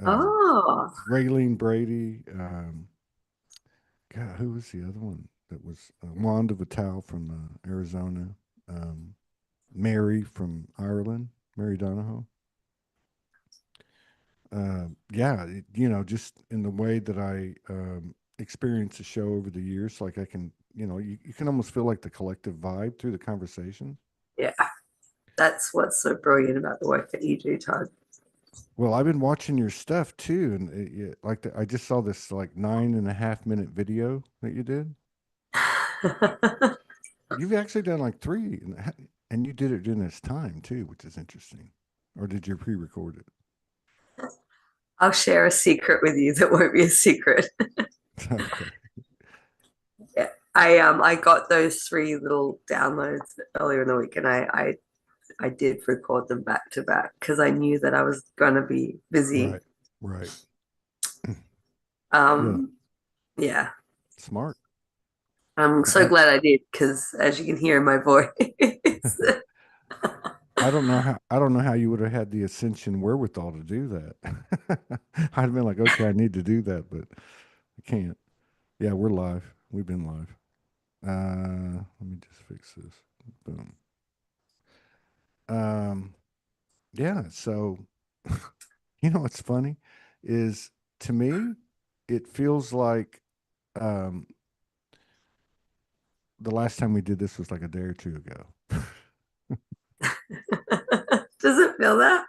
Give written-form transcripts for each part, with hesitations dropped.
Oh, Raylene Brady. God, who was the other one that was Wanda Vital from Arizona? Um, Mary from Ireland, Mary Donahoe. Yeah, just in the way that I experience the show over the years, like I can, you can almost feel like the collective vibe through the conversation. yeah. That's what's so brilliant about the work that you do, Todd. Well, I've been watching your stuff too, and I just saw this like 9.5 minute video that you did. You've actually done like three, and you did it during this time too, which is interesting. Or did you pre-record it? I'll share a secret with you that won't be a secret. Okay. Yeah. I got those three little downloads earlier in the week and I did record them back to back because I knew that I was gonna be busy. Right. Right. Yeah. Um yeah. Smart. I'm so I, glad I did because as you can hear in my voice. I don't know how you would have had the ascension wherewithal to do that. I'd have been like, okay, I need to do that, but I can't. Yeah, we're live. We've been live. Let me just fix this. Boom. Um, yeah. So, what's funny is to me, it feels like um, the last time we did this was like a day or two ago. Does it feel that?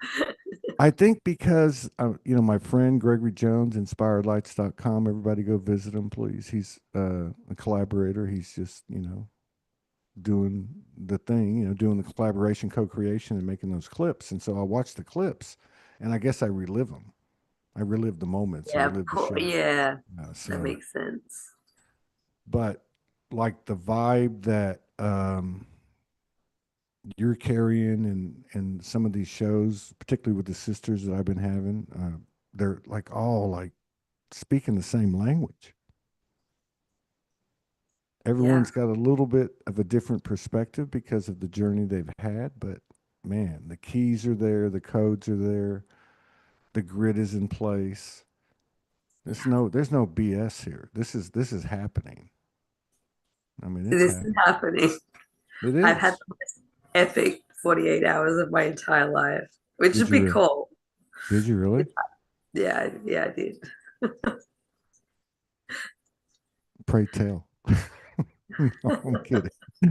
I think because my friend Gregory Jones, inspiredlights.com, everybody go visit him, please. He's a collaborator. He's just, doing the thing, doing the collaboration, co-creation and making those clips. And so I watch the clips and I guess I relive them. I relive the moments. I Yeah, of relive the course. show. Yeah, that So, makes sense. but like the vibe that you're carrying and some of these shows, particularly with the sisters that I've been having, they're like all like speaking the same language. Yeah. Everyone's got a little bit of a different perspective because of the journey they've had, but man, the keys are there, the codes are there, the grid is in place. There's no BS here. This is happening. I mean, it's This is happening. happening. It I've had is. the most epic 48 hours of my entire life, which Did would you be really? cool. Did you really? Yeah, yeah, I did. Pray tell. No, I'm kidding.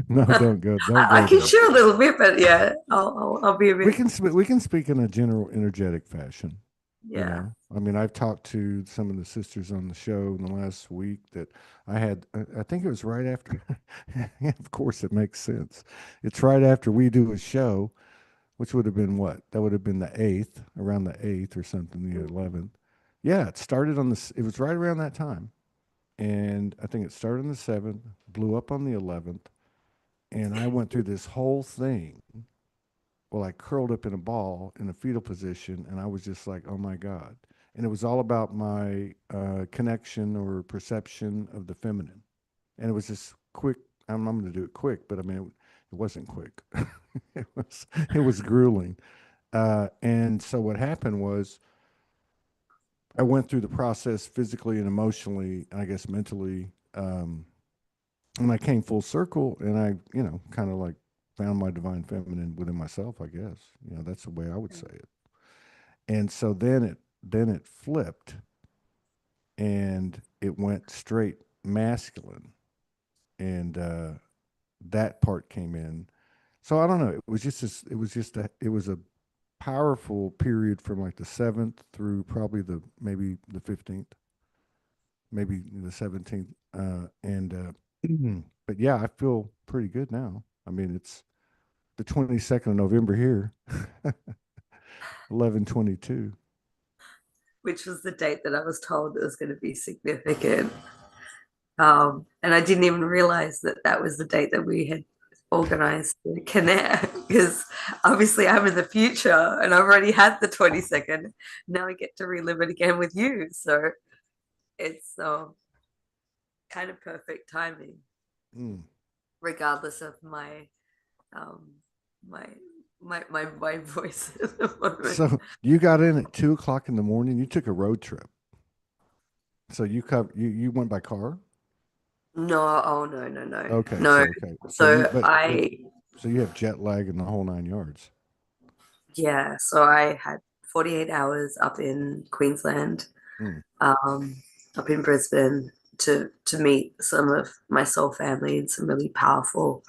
No, don't go. Don't I go can there. share a little bit, but yeah, I'll be a We bit. can we can speak in a general energetic fashion. Yeah, I mean, I've talked to some of the sisters on the show in the last week that I had. I think it was right after. Of course, it makes sense. It's right after we do a show, which would have been what? That would have been the 8th, around the 8th or something, the 11th. Yeah, it started on the. It was right around that time, and I think it started on the 7th, blew up on the 11th, and I went through this whole thing. Well, I curled up in a ball in a fetal position, and I was just like, "Oh my God!" And it was all about my connection or perception of the feminine, and it was just quick. I'm going to do it quick, but I mean, it wasn't quick. it was grueling. And so what happened was I went through the process physically and emotionally, and I guess mentally. And I came full circle, and I, kind of like found my divine feminine within myself. I guess that's the way I would say it. And so then it flipped, and it went straight masculine, and that part came in. So I don't know. It was just this, it was a powerful period from like the 7th through probably the maybe the 15th, maybe the 17th, and but yeah, I feel pretty good now. I mean, it's the 22nd of November here, 11/22. which was the date that I was told it was going to be significant. And I didn't even realize that that was the date that we had organized to connect because obviously I'm in the future and I've already had the 22nd. Now I get to relive it again with you. So it's kind of perfect timing, Mm. regardless of um, my my voice at the moment. So you got in at 2 o'clock in the morning. You took a road trip. So you went by car. No, oh no, no, no, Okay, no. okay. So you So but I so you have jet lag and the whole 9 yards. Yeah, so I had 48 hours up in Queensland, Mm, um, up in Brisbane to meet some of my soul family and some really powerful,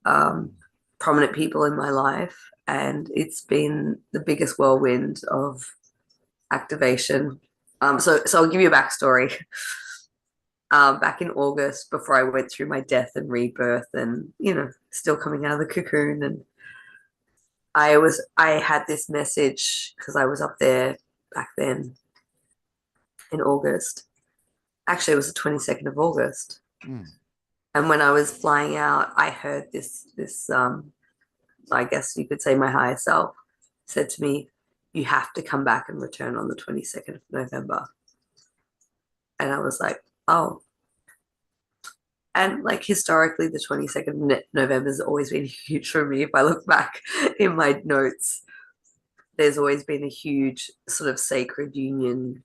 um, prominent people in my life. And it's been the biggest whirlwind of activation. So I'll give you a backstory. Back in August, before I went through my death and rebirth, and still coming out of the cocoon, and I had this message because I was up there back then in August. Actually, it was the 22nd of August. mm, And when I was flying out, I heard this I guess you could say my higher self said to me, "You have to come back and return on the 22nd of November." And I was like, "Oh." And like historically, the 22nd of November has always been huge for me. If I look back in my notes, there's always been a huge sort of sacred union,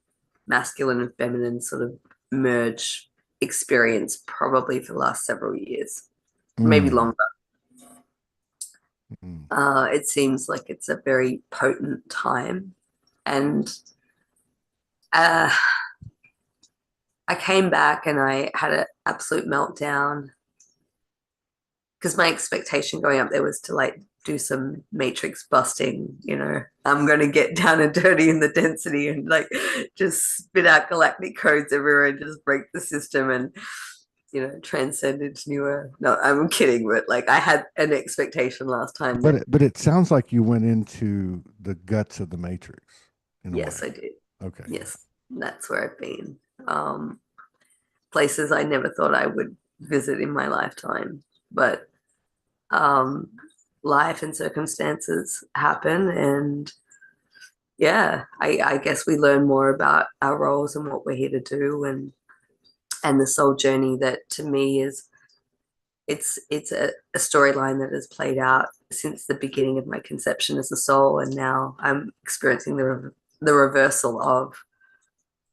masculine and feminine sort of merge experience, probably for the last several years, maybe mm, longer. mm. It seems like it's a very potent time. And uh, I came back and I had an absolute meltdown because my expectation going up there was to like do some matrix busting, I'm going to get down and dirty in the density and like just spit out galactic codes everywhere and just break the system and transcend into newer. No, I'm kidding, but like I had an expectation last time But that it sounds like you went into the guts of the matrix in a way. yes, I did. Okay. Yes, that's where I've been. Um, Places I never thought I would visit in my lifetime, but um, life and circumstances happen, and yeah, I guess we learn more about our roles and what we're here to do, and the soul journey that to me is it's a storyline that has played out since the beginning of my conception as a soul, and now I'm experiencing the reversal of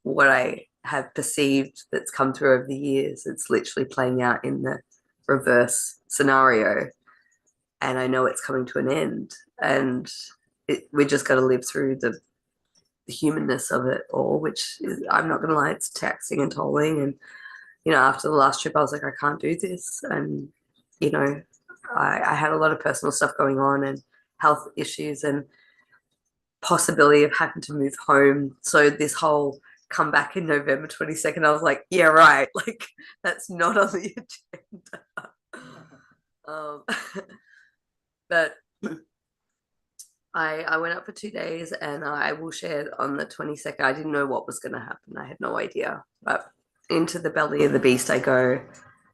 what I have perceived that's come through over the years. It's literally playing out in the reverse scenario, and I know it's coming to an end, and we just got to live through the humanness of it all, which is, I'm not going to lie, it's taxing and tolling. And after the last trip, I was like, I can't do this, and you know, I had a lot of personal stuff going on and health issues and possibility of having to move home. So this whole come back in November 22nd, I was like, yeah, right. Like that's not on the agenda. Um, but I went up for 2 days and I will share on the 22nd. I didn't know what was going to happen. I had no idea. But into the belly of the beast I go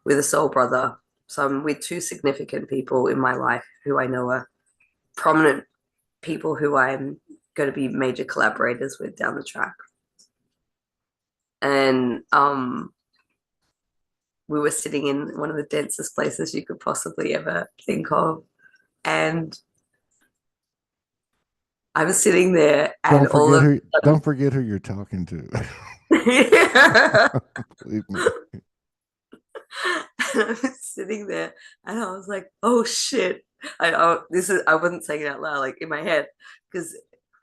with a soul brother. So I'm with two significant people in my life who I know are prominent people who I'm going to be major collaborators with down the track. And we were sitting in one of the densest places you could possibly ever think of. And I was sitting there and all of Don't forget who you're talking to. yeah. Believe me. And I was sitting there and I was like, oh shit. I wasn't saying it out loud, like in my head, because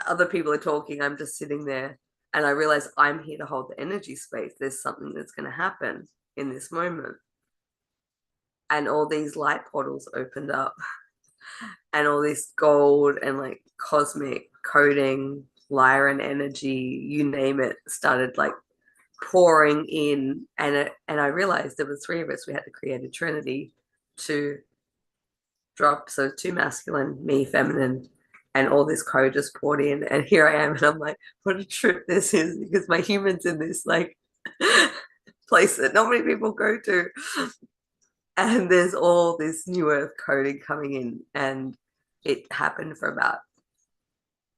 other people are talking. I'm just sitting there and I realize I'm here to hold the energy space. There's something that's going to happen in this moment. And all these light portals opened up and all this gold and like cosmic coding, Lyran energy, you name it, started like pouring in, and I realized there were three of us. We had to create a trinity to drop, so two masculine, me feminine, and all this code just poured in. And here I am, and I'm like, what a trip this is, because my human's in this like place that not many people go to, and there's all this new earth coding coming in, and it happened for about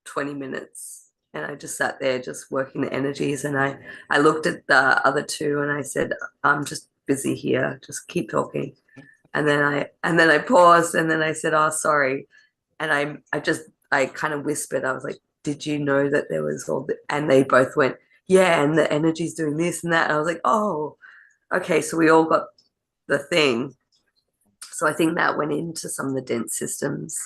20 minutes. And I just sat there just working the energies. And I looked at the other two and I said, I'm just busy here. Just keep talking. And then I paused and then I said, oh, sorry. And I kind of whispered, I was like, did you know that there was all the, and they both went, yeah, and the energy's doing this and that. And I was like, oh, okay. So we all got the thing. So I think that went into some of the dense systems.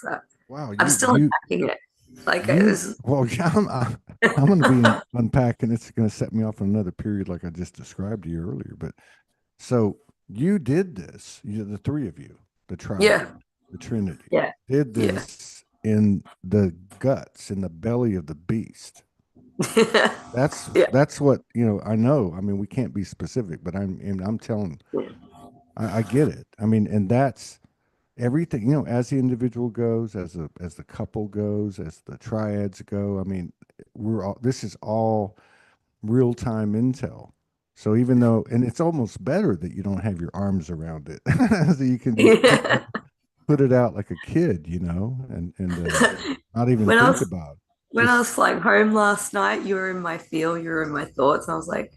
Wow, I'm still unpacking it. Like it you, was, well, yeah, I'm going to be unpacking. It's going to set me off on another period, like I just described to you earlier. But so you did this, the three of you, the yeah, triad, the Trinity, yeah, did yeah, this in the guts, in the belly of the beast. yeah, That's what, I know. I mean, we can't be specific, but I'm telling, yeah, I get it. I mean, and that's everything, as the individual goes, as the couple goes, as the triads go. I mean, this is all real time intel. So even though, and it's almost better that you don't have your arms around it, so you can just yeah. put it out like a kid, and not even when I think was about it. when I Just was flying home last night, you were in my field, you were in my thoughts, and I was like,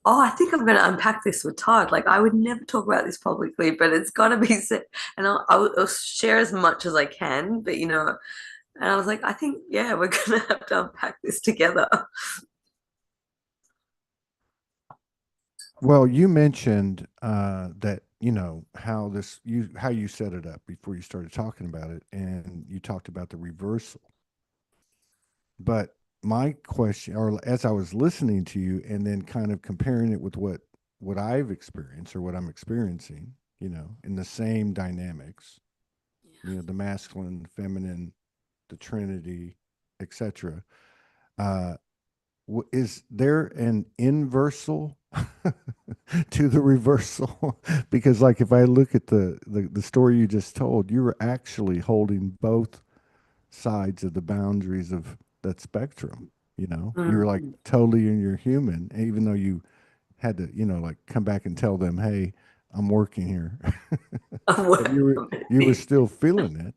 oh, I think I'm going to unpack this with Todd. Like, I would never talk about this publicly, but it's got to be said. And I'll share as much as I can. But, and I was like, I think, yeah, we're going to have to unpack this together. well, you mentioned that how you set it up before you started talking about it, and you talked about the reversal. But my question, or as I was listening to you, and then kind of comparing it with what I've experienced or what I'm experiencing, in the same dynamics, the masculine, feminine, the Trinity, etc. Uh, is there an inversal to the reversal? Because, like, if I look at the story you just told, you were actually holding both sides of the boundaries of that spectrum. You were like Mm. totally in your human, even though you had to, like come back and tell them, "Hey, I'm working here," but you were still feeling it,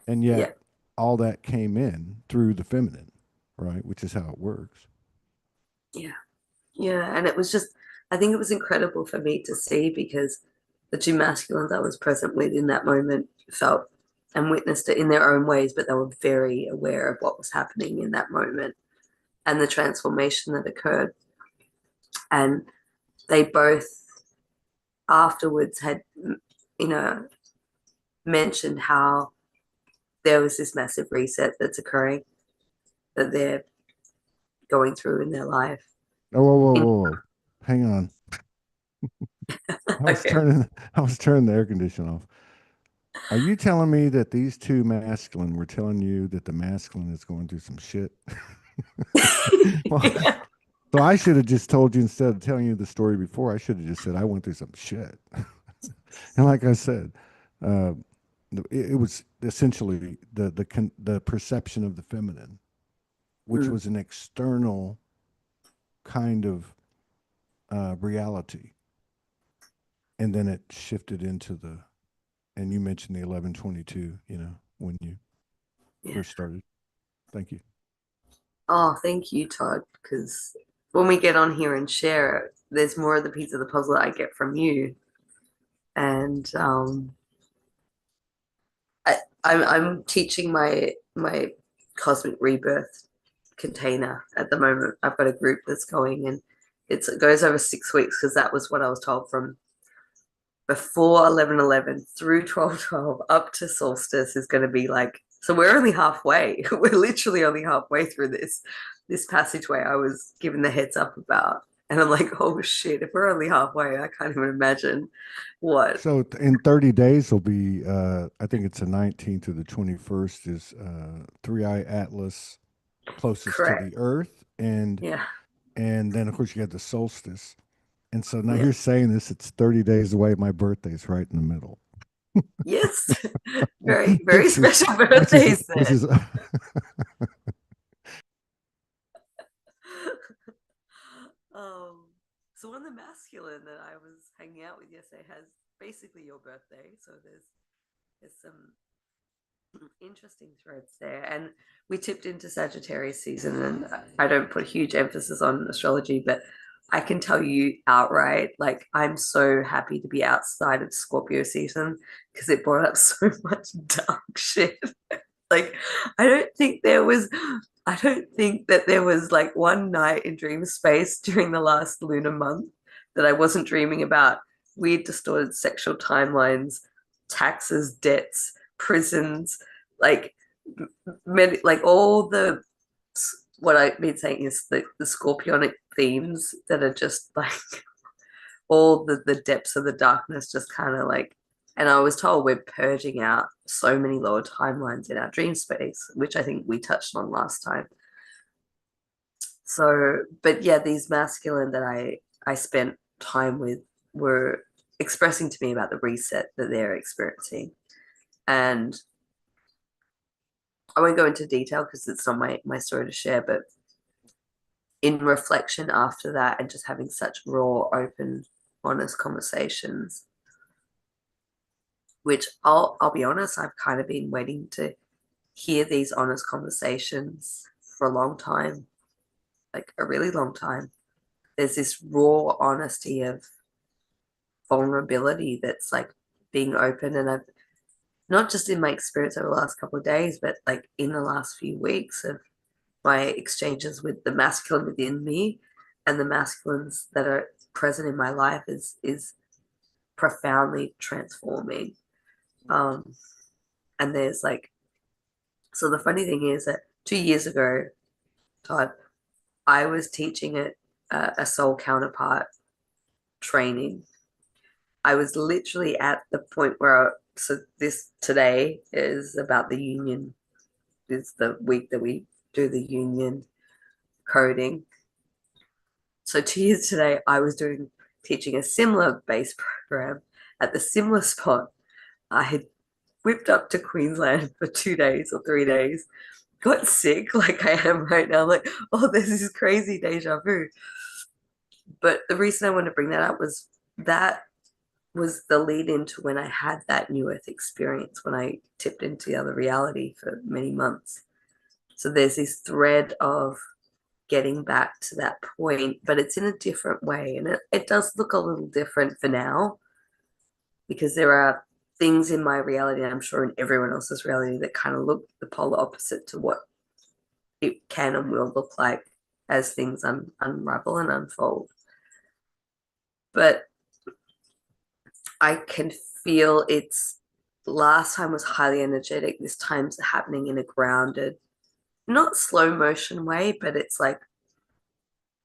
and Yeah, yet all that came in through the feminine, right? Which is how it works. yeah, yeah. And it was just, I think it was incredible for me to see because the two masculines I was present with in that moment felt and witnessed it in their own ways, but they were very aware of what was happening in that moment and the transformation that occurred. And they both afterwards had, you know, mentioned how there was this massive reset that's occurring that they're going through in their life. Oh, whoa, whoa, In, whoa, whoa. Hang on. okay. I was turning the air conditioner off. Are you telling me that these two masculine were telling you that the masculine is going through some shit? Well, Yeah. so I should have just told you, instead of telling you the story before, I should have just said I went through some shit. And like I said, uh, it was essentially the perception of the feminine, which Mm, was an external kind of reality, and then it shifted into the. And you mentioned the 1122. When you yeah. first started. Thank you. Oh, thank you, Todd. Because when we get on here and share it, there's more of the piece of the puzzle that I get from you. And I'm teaching my cosmic rebirth container at the moment. I've got a group that's going and it goes over 6 weeks because that was what I was told from before 11/11 through 12/12 up to solstice is going to be like, so we're only halfway. We're literally only halfway through this passageway I was given the heads up about. And I'm like, oh shit, if we're only halfway, I can't even imagine what. So in 30 days will be, I think it's the 19th to the 21st is Three Eye Atlas closest to Correct. the Earth, and Yeah. then of course you got the solstice. And so now Yeah. you're saying this, it's 30 days away. My birthday's right in the middle. Yes. Very, very which is special which is birthdays which then. is Um, so one of the masculine that I was hanging out with yesterday has basically your birthday. So there's some interesting threads there. And we tipped into Sagittarius season, and I don't put huge emphasis on astrology, but I can tell you outright, like I'm so happy to be outside of Scorpio season because it brought up so much dark shit. Like I don't think there was I don't think that there was like one night in dream space during the last lunar month that I wasn't dreaming about weird distorted sexual timelines, taxes, debts, prisons, like like all the what I've been saying is the scorpionic themes that are just like all the depths of the darkness just kind of like, and I was told we're purging out so many lower timelines in our dream space, which I think we touched on last time. So, but yeah, these masculine that I spent time with were expressing to me about the reset that they're experiencing. And I won't go into detail because it's not my story to share, but in reflection after that and just having such raw, open, honest conversations, which I'll be honest, I've kind of been waiting to hear these honest conversations for a long time, like a really long time. There's this raw honesty of vulnerability that's like being open. And I've not just in my experience over the last couple of days, but like in the last few weeks of my exchanges with the masculine within me and the masculines that are present in my life is profoundly transforming. Um, and there's like, so the funny thing is that 2 years ago, Todd, I was teaching a soul counterpart training. I was literally at the point where, so this today is about the union, is the week that we do the union coding. So 2 years today, I was teaching a similar base program at the similar spot. I had whipped up to Queensland for 2 days or 3 days, got sick like I am right now. Like, oh, this is crazy deja vu. But the reason I want to bring that was the lead into when I had that new earth experience, when I tipped into the other reality for many months. So there's this thread of getting back to that point, but it's in a different way. And it does look a little different for now because there are things in my reality, and I'm sure in everyone else's reality, that kind of look the polar opposite to what it can and will look like as things unravel and unfold. But I can feel it's last time was highly energetic. This time's happening in a grounded, not slow motion way, but it's like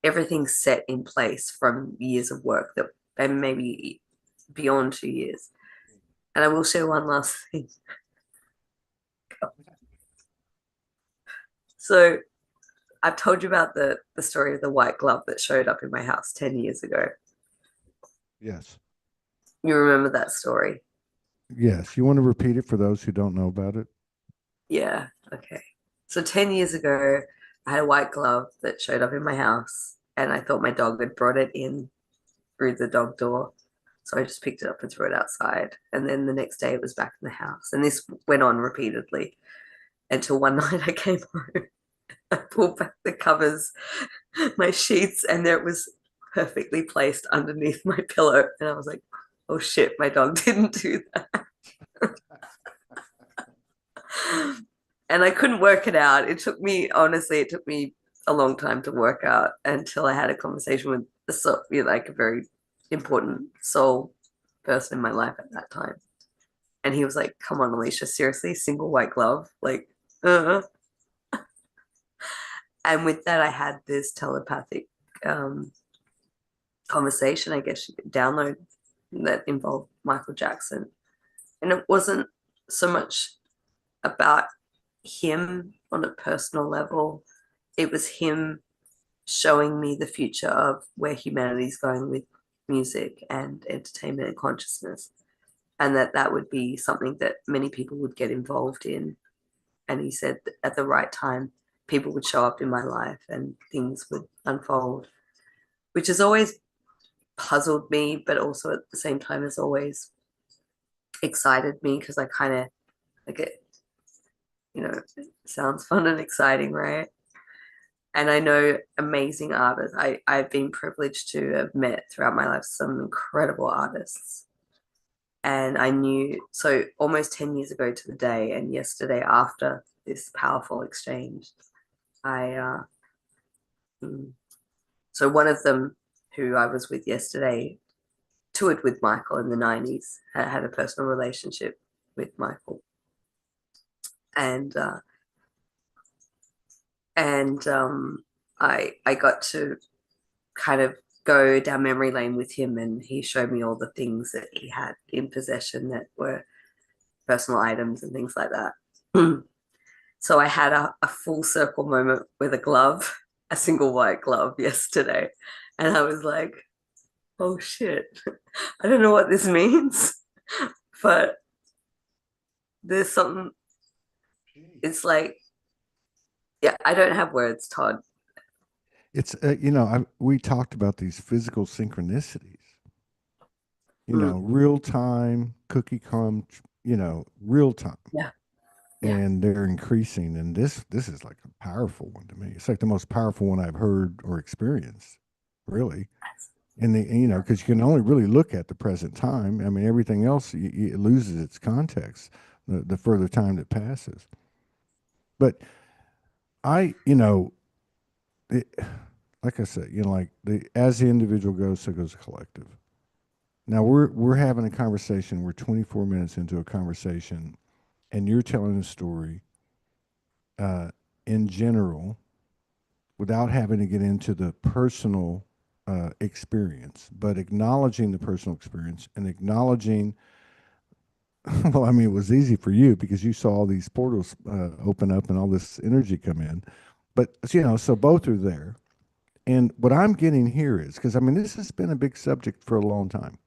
everything's set in place from years of work that and maybe beyond 2 years. And I will share one last thing. So I've told you about the story of the white glove that showed up in my house 10 years ago. Yes. You remember that story? Yes. You want to repeat it for those who don't know about it? Yeah. Okay. So 10 years ago, I had a white glove that showed up in my house, and I thought my dog had brought it in through the dog door. So I just picked it up and threw it outside. And then the next day it was back in the house. And this went on repeatedly until one night I came home. I pulled back the covers, my sheets, and there it was perfectly placed underneath my pillow. And I was like, oh shit, my dog didn't do that. And I couldn't work it out. Honestly, it took me a long time to work out until I had a conversation with like a very important soul person in my life at that time. And he was like, come on, Alisha, seriously, single white glove? Like, And with that, I had this telepathic um, conversation, I guess you could download, that involved Michael Jackson. And it wasn't so much about him on a personal level, it was him showing me the future of where humanity's going with music and entertainment and consciousness, and that would be something that many people would get involved in. And he said that at the right time, people would show up in my life and things would unfold, which has always puzzled me, but also at the same time has always excited me because I kind of like it, it sounds fun and exciting, right? And I know amazing artists. I've been privileged to have met throughout my life some incredible artists. And I knew, so almost 10 years ago to the day, and yesterday after this powerful exchange, I, mm, so one of them who I was with yesterday toured with Michael in the 90s, had a personal relationship with Michael. And, uh, and I got to kind of go down memory lane with him, and he showed me all the things that he had in possession that were personal items and things like that. So I had a full circle moment with a glove, a single white glove yesterday. And I was like, oh shit, I don't know what this means, but there's something, it's like, yeah, I don't have words, Todd. It's we talked about these physical synchronicities. Mm, Real time cookie crumb. Real time, yeah, yeah, and they're increasing. And this is like a powerful one to me. It's like the most powerful one I've heard or experienced, really. And because you can only really look at the present time. I mean, everything else it loses its context the further time that passes. But it, like I said, like as the individual goes, so goes the collective. Now we're having a conversation. We're 24 minutes into a conversation, and you're telling a story uh, in general without having to get into the personal experience, but acknowledging the personal experience and acknowledging. Well, I mean, it was easy for you because you saw all these portals open up and all this energy come in. But so both are there. And what I'm getting here is because I mean, this has been a big subject for a long time,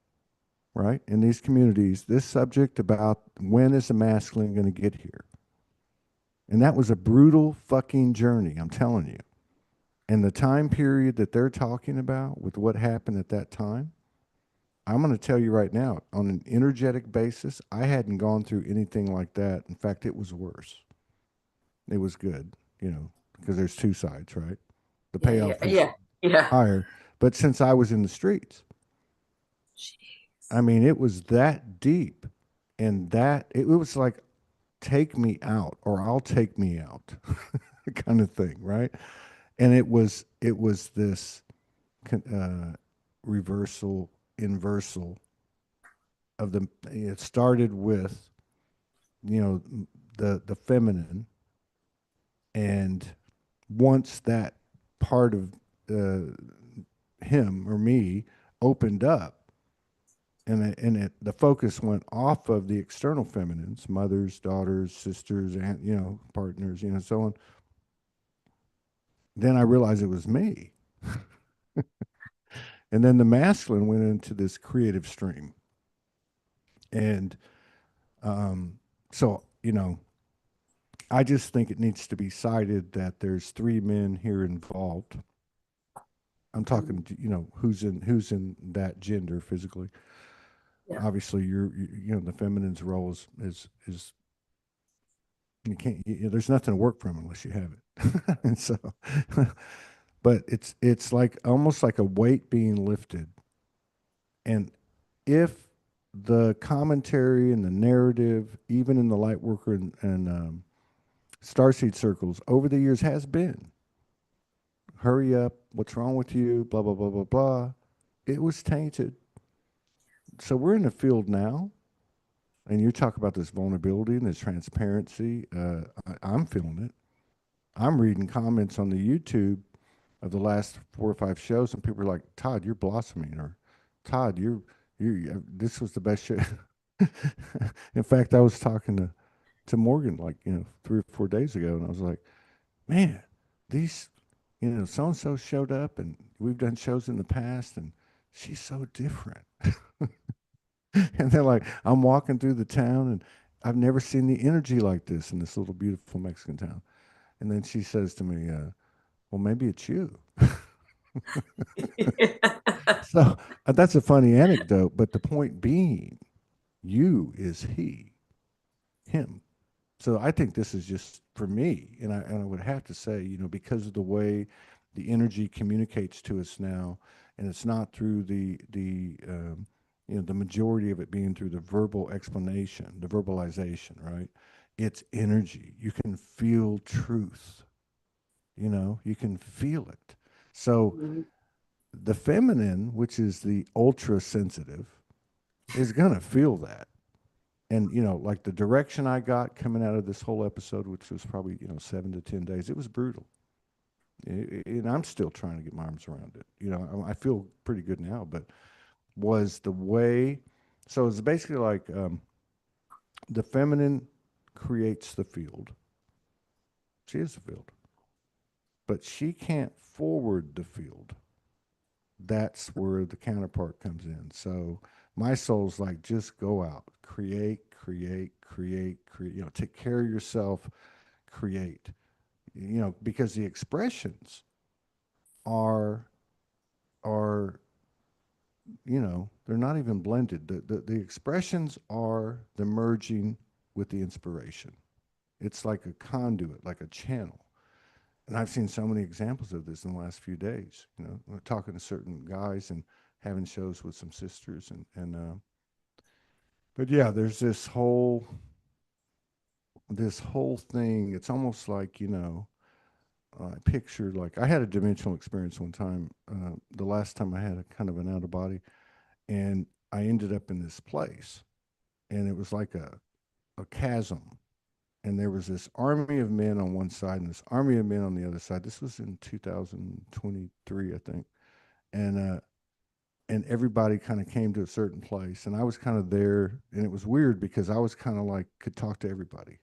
right? In these communities, this subject about when is the masculine going to get here? And that was a brutal fucking journey, I'm telling you. And the time period that they're talking about with what happened at that time, I'm going to tell you right now, on an energetic basis, I hadn't gone through anything like that. In fact, it was worse. It was good, because there's two sides, right? The yeah, yeah, payoff was yeah, yeah. higher. But since I was in the streets, Jeez. I mean, it was that deep, and it was like, take me out or I'll take me out kind of thing, right? And it was this reversal, inversal of the. It started with the feminine, and once that part of uh, him or me opened up, the focus went off of the external feminines, mothers, daughters, sisters, and partners, so on. Then I realized it was me, and then the masculine went into this creative stream, and so I just think it needs to be cited that there's three men here involved. I'm Mm, talking, who's in that gender physically. yeah. Obviously, the feminine's role is you can't. There's nothing to work from unless you have it, and so, but it's like almost like a weight being lifted, and if the commentary and the narrative, even in the light worker and starseed circles over the years, has been hurry up, what's wrong with you, blah blah blah blah blah. It was tainted. So we're in the field now, and you talk about this vulnerability and this transparency. I'm feeling it. I'm reading comments on the YouTube of the last 4 or 5 shows, and people are like, "Todd, you're blossoming," or "Todd, this was the best show." In fact, I was talking to Morgan like 3 or 4 days ago, and I was like, "Man, these so and so showed up, and we've done shows in the past, and she's so different." And they're like, I'm walking through the town and I've never seen the energy like this in this little beautiful Mexican town. And then she says to me, well, maybe it's you. So that's a funny anecdote. But the point being, you is he, him. So I think this is just for me, and I would have to say, because of the way the energy communicates to us now, and it's not through the majority of it being through the verbal explanation, the verbalization, right? It's energy. You can feel truth. You can feel it. So Mhm. the feminine, which is the ultra sensitive, is gonna feel that. And like the direction I got coming out of this whole episode, which was probably 7 to 10 days, it was brutal. And I'm still trying to get my arms around it. I feel pretty good now, but was the way. So it's basically like the feminine creates the field. She is the field, but she can't forward the field. That's where the counterpart comes in. So my soul's like, just go out, create, create, create, create. Take care of yourself, create. Because the expressions are are they're not even blended. The expressions are the merging with the inspiration. It's like a conduit, like a channel. And I've seen so many examples of this in the last few days. Talking to certain guys and having shows with some sisters, but yeah, there's this whole thing. It's almost like I pictured, like, I had a dimensional experience one time. The last time I had a kind of an out of body, and I ended up in this place, and it was like a chasm, and there was this army of men on one side and this army of men on the other side. This was in 2023, I think, and everybody kind of came to a certain place, and I was kind of there, and it was weird because I was kind of like could talk to everybody,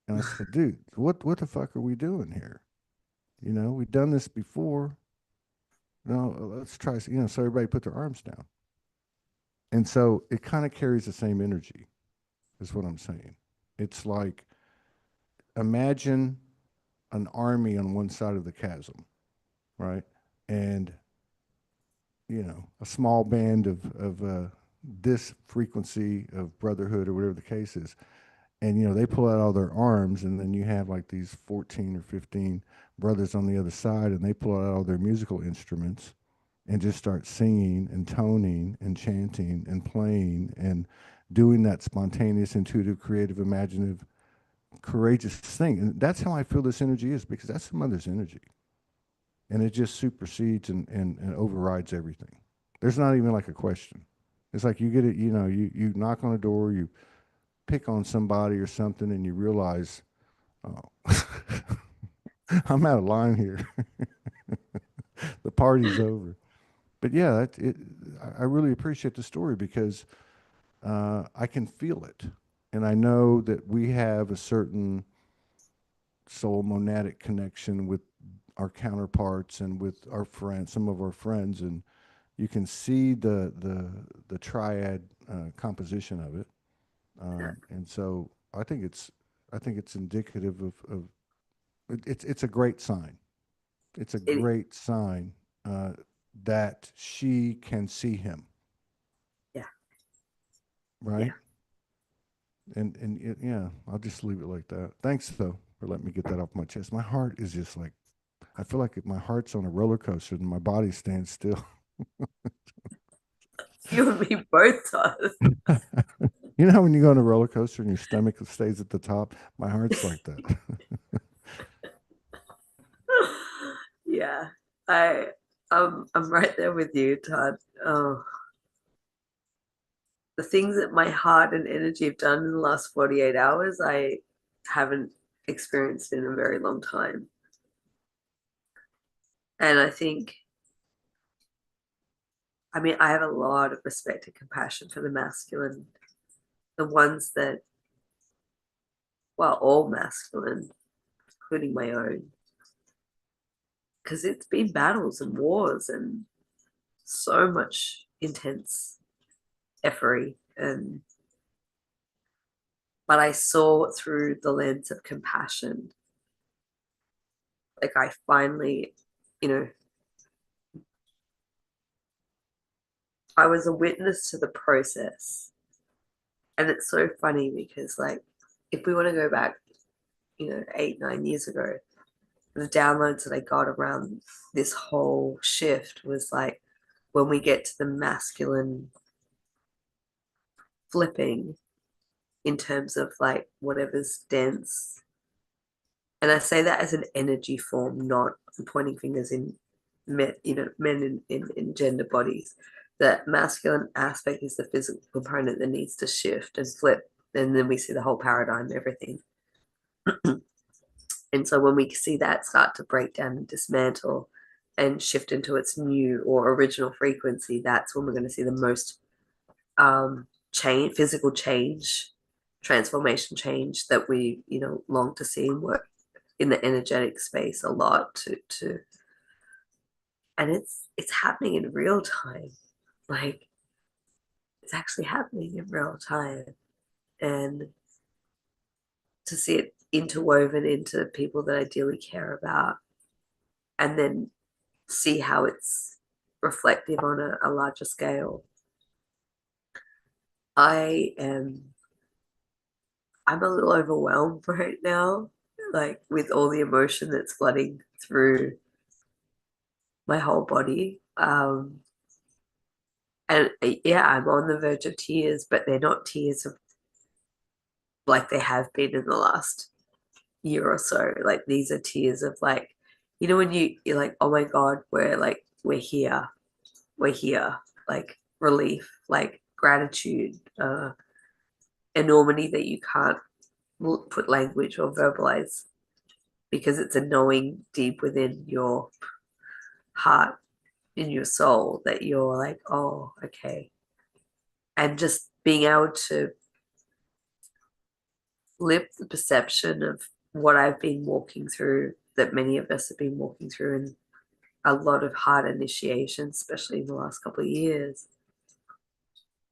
and I said, "Dude, what the fuck are we doing here? We've done this before. No, let's try." So everybody put their arms down, and so it kind of carries the same energy, is what I'm saying. It's like, imagine an army on one side of the chasm, right? And a small band of this frequency of brotherhood or whatever the case is, and they pull out all their arms, and then you have like these 14 or 15 brothers on the other side, and they pull out all their musical instruments and just start singing and toning and chanting and playing and doing that spontaneous, intuitive, creative, imaginative, courageous thing. And that's how I feel this energy is, because that's the mother's energy. And it just supersedes and overrides everything. There's not even like a question. It's like you get it, you knock on a door, you pick on somebody or something, and you realize, oh, I'm out of line here. The party's over. But yeah, I really appreciate the story because I can feel it. And I know that we have a certain soul monadic connection with our counterparts and with our friends, some of our friends, and you can see the triad composition of it. And so I think it's indicative of it's a great sign. It's a It, great sign uh, that she can see him, yeah, right? yeah. Yeah, I'll just leave it like that. Thanks though for letting me get that off my chest. My heart is just like, I feel like my heart's on a roller coaster and my body stands still. You and me both does. You know how when you go on a roller coaster and your stomach stays at the top? My heart's like that. Yeah, I I'm right there with you, Todd. Oh, the things that my heart and energy have done in the last 48 hours, I haven't experienced in a very long time. And I think, I mean, I have a lot of respect and compassion for the masculine, the ones that, well, all masculine, including my own, because it's been battles and wars and so much intense effery. And but I saw it through the lens of compassion. Like I finally, you know, I was a witness to the process. And it's so funny because like if we want to go back, 8, 9 years ago, the downloads that I got around this whole shift was like when we get to the masculine flipping in terms of like whatever's dense. And I say that as an energy form, not pointing fingers in men, men in gender bodies. The masculine aspect is the physical component that needs to shift and flip. And then we see the whole paradigm, everything. And so when we see that start to break down and dismantle and shift into its new or original frequency, that's when we're going to see the most physical change, transformation change that we, long to see and work in the energetic space a lot to and it's happening in real time. Like it's actually happening in real time. And to see it interwoven into people that I dearly care about and then see how it's reflective on a larger scale. I am I'm a little overwhelmed right now, like with all the emotion that's flooding through my whole body. And yeah, I'm on the verge of tears, but they're not tears of like they have been in the last year or so. Like these are tears of like, when you're like, oh my God, we're here, like relief, like gratitude, enormity that you can't put language or verbalize because it's a knowing deep within your heart, in your soul that you're like, oh, okay. And just being able to lift the perception of what I've been walking through, that many of us have been walking through, and a lot of hard initiation, especially in the last couple of years.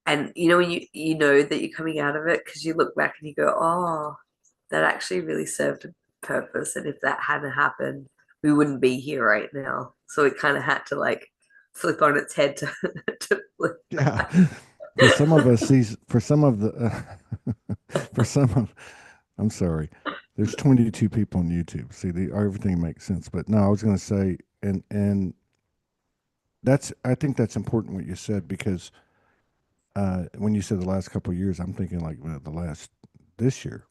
And when you know that you're coming out of it because you look back and you go, oh, that actually really served a purpose. And if that hadn't happened, we wouldn't be here right now. So it kind of had to like flip on its head to, to flip Yeah. back. For some of us, for some of the, for some of, I'm sorry, there's 22 people on YouTube. See, everything makes sense. But no, I was going to say, and I think that's important what you said because when you said the last couple of years, I'm thinking like this year,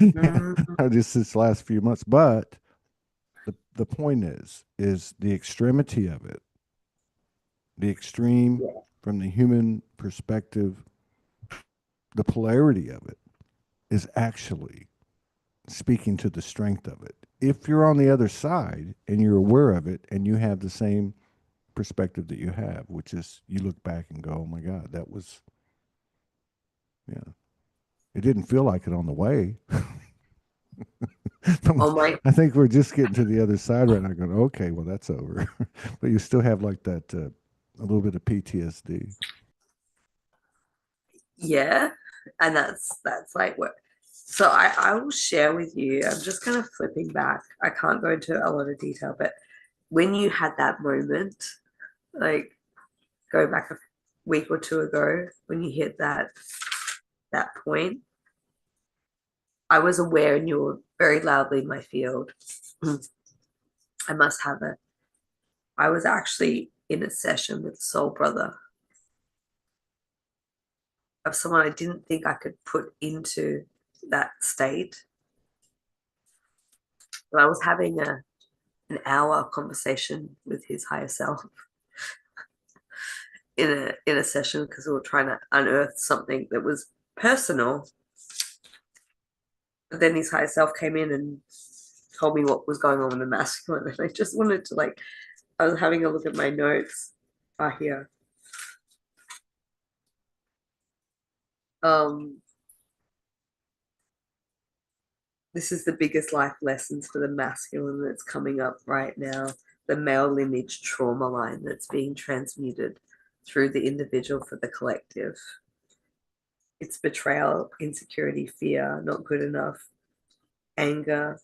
Mm, just this last few months. But the point is the extremity of it, the extreme yeah. from the human perspective, the polarity of it is actually speaking to the strength of it. If you're on the other side and you're aware of it and you have the same perspective that you have, which is you look back and go, oh my God, that was, yeah, it didn't feel like it on the way. Oh my, I think we're just getting to the other side right now going, okay, well, that's over. But you still have like that, a little bit of PTSD. yeah. And that's like what. So I will share with you. I'm just kind of flipping back. I can't go into a lot of detail, but when you had that moment, like go back a week or two ago, when you hit that point, I was aware and you were very loudly in my field. I must have it. I was actually in a session with Soul Brother of someone I didn't think I could put into that state. But I was having an hour conversation with his higher self in a session because we were trying to unearth something that was personal. But then his higher self came in and told me what was going on with the masculine, and I just wanted to like. I was having a look at my notes here. Um, this is the biggest life lessons for the masculine that's coming up right now. The male lineage trauma line that's being transmuted through the individual for the collective. It's betrayal, insecurity, fear, not good enough, anger,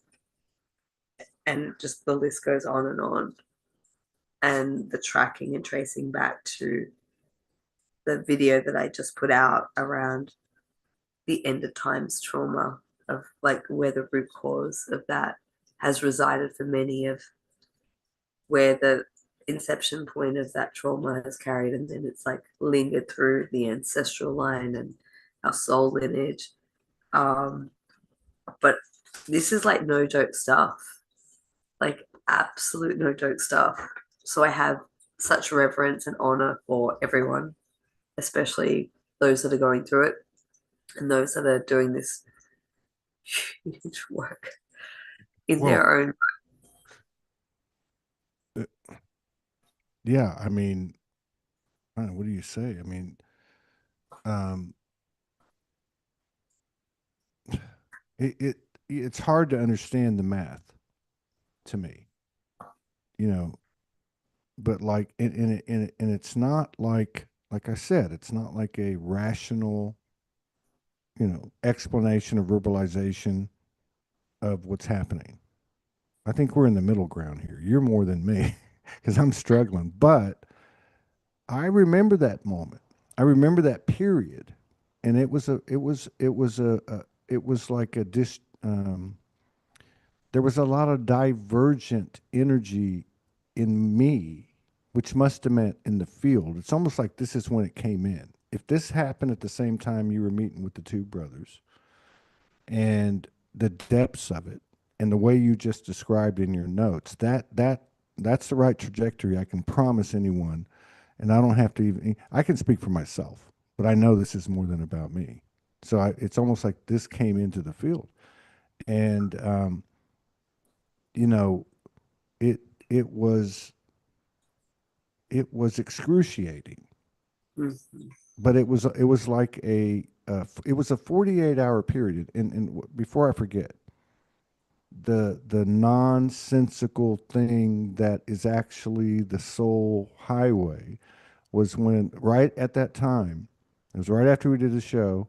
and just the list goes on and on. And the tracking and tracing back to the video that I just put out around the end of times trauma of like where the root cause of that has resided for many of where the inception point of that trauma has carried, and then it's like lingered through the ancestral line and our soul lineage. Um, but this is like no joke stuff, like absolute no joke stuff. So I have such reverence and honor for everyone, especially those that are going through it and those that are doing this huge work in Well, their own. uh, yeah, I mean, I don't know, what do you say? I mean, um, it, it it's hard to understand the math to me, you know, but like, and it's not like I said, it's not like a rational, explanation or verbalization of what's happening. I think we're in the middle ground here. You're more than me because I'm struggling, but I remember that moment. I remember that period, and it was like a there was a lot of divergent energy in me, which must have meant in the field. It's almost like this is when it came in. If this happened at the same time you were meeting with the two brothers, and the depths of it, and the way you just described in your notes, that's the right trajectory. I can promise anyone, and I don't have to even. I can speak for myself, but I know this is more than about me. So it's almost like this came into the field, and you know, it it was it was excruciating, Mhm. but it was like it was a 48-hour period. And before I forget, the nonsensical thing that is actually the soul highway was when right at that time, it was right after we did the show,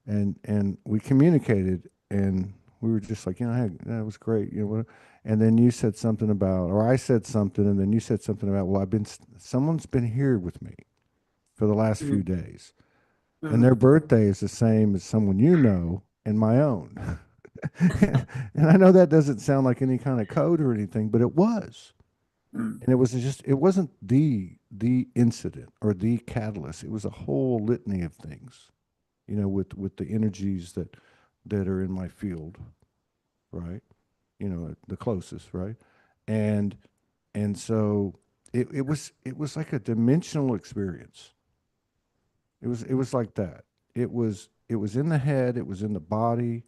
and we communicated, and we were just like, hey, that was great, and then you said something about, or I said something, and then you said something about, well, someone's been here with me for the last few Mhm. days, and their Mhm. birthday is the same as someone and my own. And I know that doesn't sound like any kind of code or anything, but it was. Mhm. And it wasn't the incident or the catalyst. It was a whole litany of things, with the energies that are in my field, right? The closest, right? And and so it was like a dimensional experience. It was like that. It was in the head, it was in the body,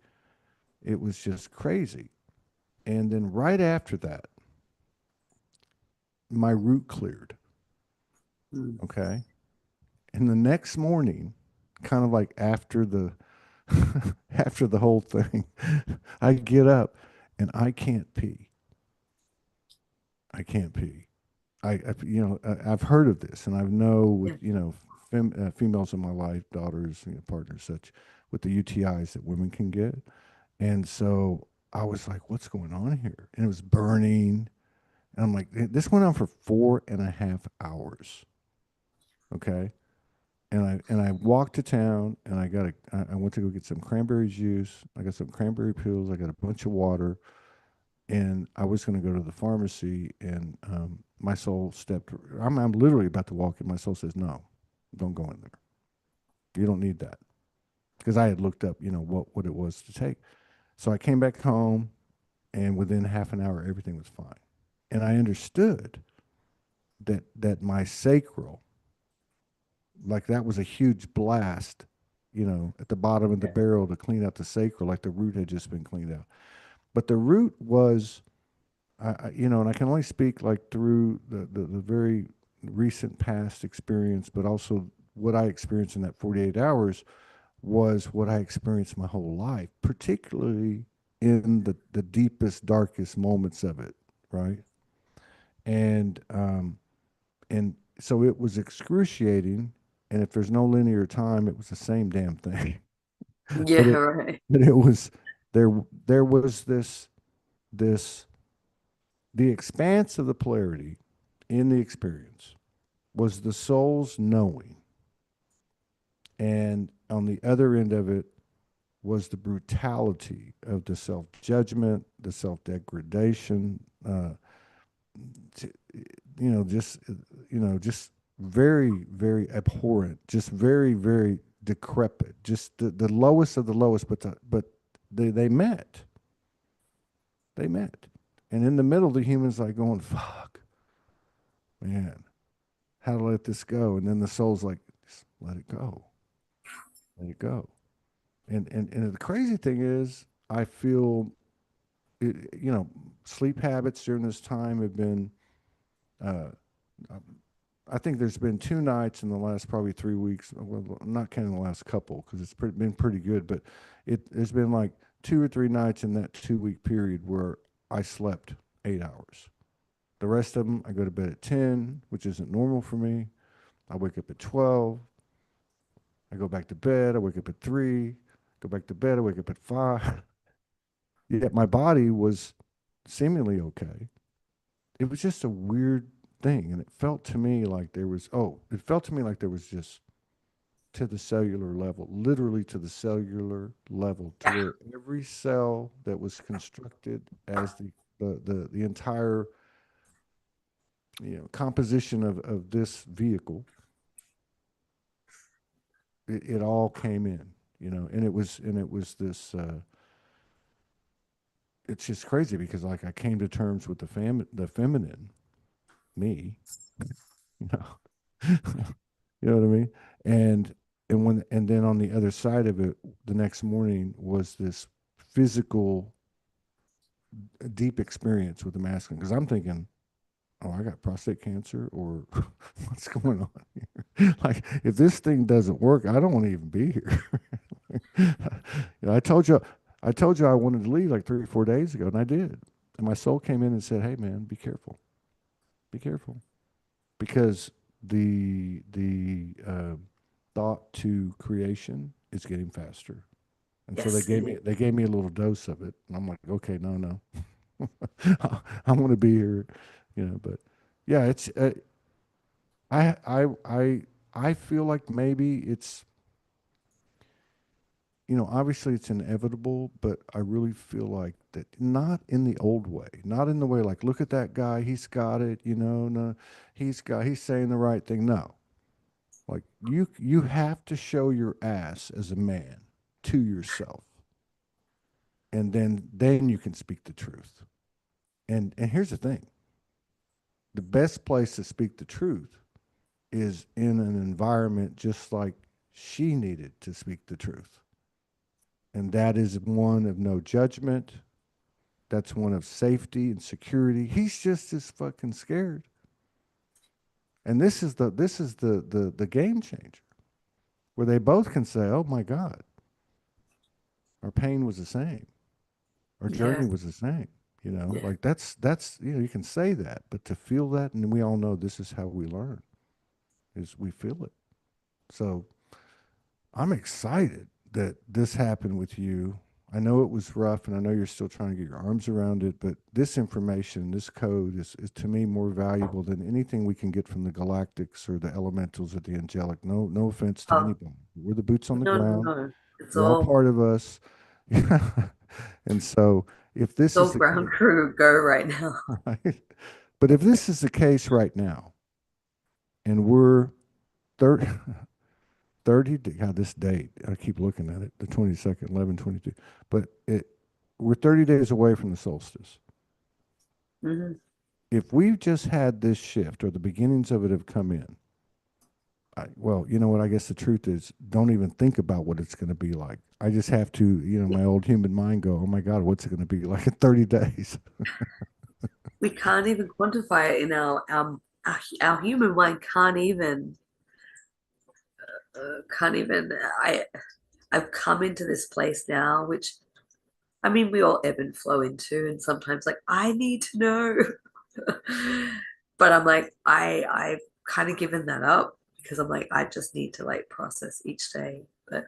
it was just crazy. And then right after that, my root cleared. Mhm. Okay. And the next morning, kind of like after the after the whole thing, I get up and I can't pee. I can't pee. I've heard of this, and I know with Yeah. females in my life, daughters, partners, such with the UTIs that women can get, and so I was like, "What's going on here?" And it was burning, and I'm like, "This went on for 4.5 hours." Okay, and I walked to town, and I went to go get some cranberry juice. I got some cranberry pills. I got a bunch of water, and I was going to go to the pharmacy, and my soul stepped. I'm literally about to walk in. My soul says, "No, don't go in there. You don't need that," because I had looked up, what it was to take. So I came back home, and within half an hour, everything was fine, and I understood that my sacral, like that was a huge blast, at the bottom of the barrel to clean out the sacral, like the root had just been cleaned out. But the root was and I can only speak like through the very recent past experience, but also what I experienced in that 48 hours was what I experienced my whole life, particularly in the deepest, darkest moments of it, right? And and so it was excruciating, and if there's no linear time, it was the same damn thing. but Yeah, it right. but it was there was this the expanse of the polarity in the experience was the soul's knowing. And on the other end of it was the brutality of the self judgment, the self degradation, t- just very, very abhorrent, just very, very decrepit, just the lowest of the lowest. But they met, they met, and in the middle, the humans like going, "Fuck, man, how to let this go?" And then the soul's like, "Just let it go, let it go." And the crazy thing is, I feel, you know, sleep habits during this time have been. Uh, I think there's been 2 nights in the last probably 3 weeks. Well, I'm not counting the last couple because it's been pretty good, but there's been like 2 or 3 nights in that 2 week period where I slept 8 hours. The rest of them, I go to bed at 10, which isn't normal for me. I wake up at 12. I go back to bed. I wake up at 3. Go back to bed. I wake up at 5. Yet my body was seemingly okay. It was just a weird thing. And it felt to me like it felt to me like there was just to the cellular level, literally to the cellular level, to Yeah. where every cell that was constructed as the entire composition of this vehicle, it all came in, and it was this. It's just crazy because like I came to terms with the feminine me, you know, you know what I mean, and and then on the other side of it, the next morning was this physical deep experience with the masculine because I'm thinking, oh, I got prostate cancer or what's going on here? Like, if this thing doesn't work, I don't want to even be here. I told you I wanted to leave like 3 or 4 days ago, and I did. And my soul came in and said, "Hey, man, be careful, because the thought to creation is getting faster." And so Yes. they gave me a little dose of it, and I'm like, okay, no, no, I want to be here, But yeah, it's I I I I feel like maybe it's obviously it's inevitable, but I really feel like that not in the old way, not in the way like look at that guy, he's got it, no, he's saying the right thing. No, like you have to show your ass as a man to yourself, and then you can speak the truth. And here's the thing: the best place to speak the truth is in an environment just like she needed to speak the truth. And that is one of no judgment. That's one of safety and security. He's just as fucking scared. And this is the game changer where they both can say, "Oh my God, our pain was the same. Our Yeah. journey was the same." Yeah. Like that's you can say that, but to feel that, and we all know this is how we learn, is we feel it. So I'm excited that this happened with you. I know it was rough, and I know you're still trying to get your arms around it, but this information, this code is to me more valuable than anything we can get from the galactics or the elementals or the angelic. No offense to Oh, anybody. We're the boots on the no, no, ground. no. It's You're all all part of us. And so if it's this is all the ground case, crew go right now. right? But if this is the case right now, and we're 30, 30 God, this date, I keep looking at it, the 22nd, 11/22. But we're 30 days away from the solstice. Hmm. If we've just had this shift or the beginnings of it have come in, well, you know what? I guess the truth is, don't even think about what it's going to be like. I just have to, my old human mind go, oh my God, what's it going to be like in 30 days? We can't even quantify it in our human mind can't even. I've come into this place now, which I mean we all ebb and flow into, and sometimes like I need to know, but I'm like I've kind of given that up because I'm like I just need to like process each day. But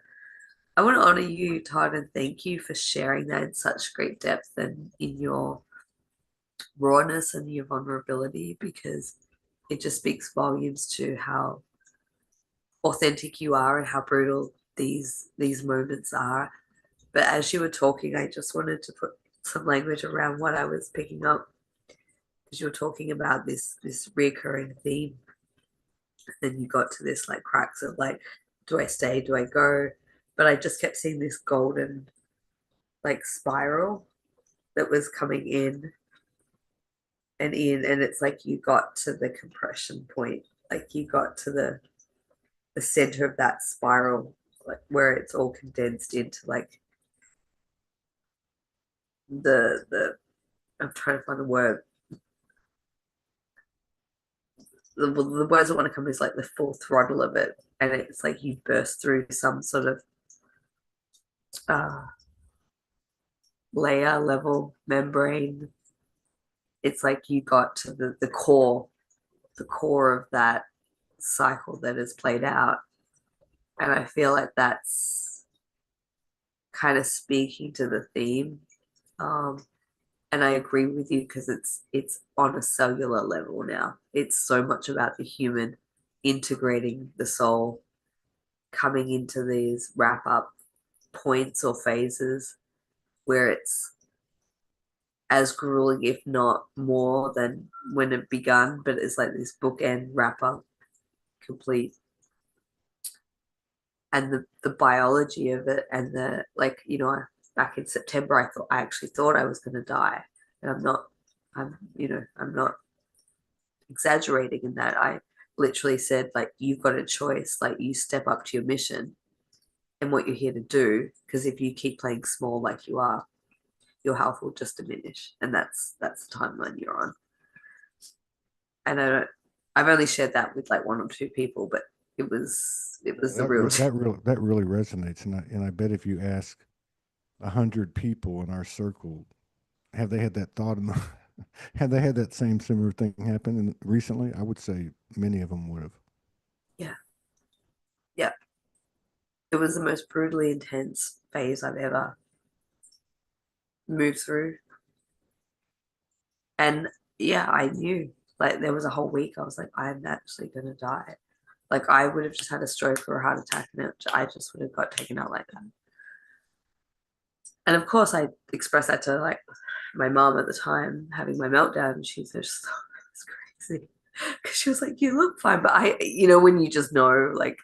I want to honor you, Todd, and thank you for sharing that in such great depth and in your rawness and your vulnerability because it just speaks volumes to how authentic you are and how brutal these moments are. But as you were talking, I just wanted to put some language around what I was picking up, because you were talking about this recurring theme. Then you got to this like crux of like, do I stay? Do I go? But I just kept seeing this golden like spiral that was coming in, and it's like you got to the compression point, like you got to the center of that spiral, like where it's all condensed into like the I'm trying to find the word. The words that want to come is like the full throttle of it, and it's like you burst through some sort of uh, layer level membrane. It's like you got to the core of that cycle that is played out, and I feel like that's kind of speaking to the theme. Um, and I agree with you, because it's on a cellular level now. It's so much about the human integrating the soul, coming into these wrap up points or phases where it's as grueling, if not more, than when it begun, but it's like this bookend wrap up complete. And the biology of it, and the like, back in September I actually thought I was going to die. And I'm not exaggerating in that. I literally said, like, you've got a choice, like you step up to your mission and what you're here to do, because if you keep playing small like you are, your health will just diminish, and that's the timeline you're on. And I've only shared that with like one or two people, but it was the real. That really resonates, and I bet if you ask 100 people in our circle, have they had that thought in the, have they had that same similar thing happen recently? I would say many of them would have. Yeah, yeah. It was the most brutally intense phase I've ever moved through, and yeah, I knew, like, there was a whole week I was like, I'm actually gonna die. Like, I would have just had a stroke or a heart attack, and I just would have got taken out like that. And of course, I expressed that to like my mom at the time, having my meltdown. And she's just, oh, it's crazy, because she was like, "You look fine," but when you just know, like,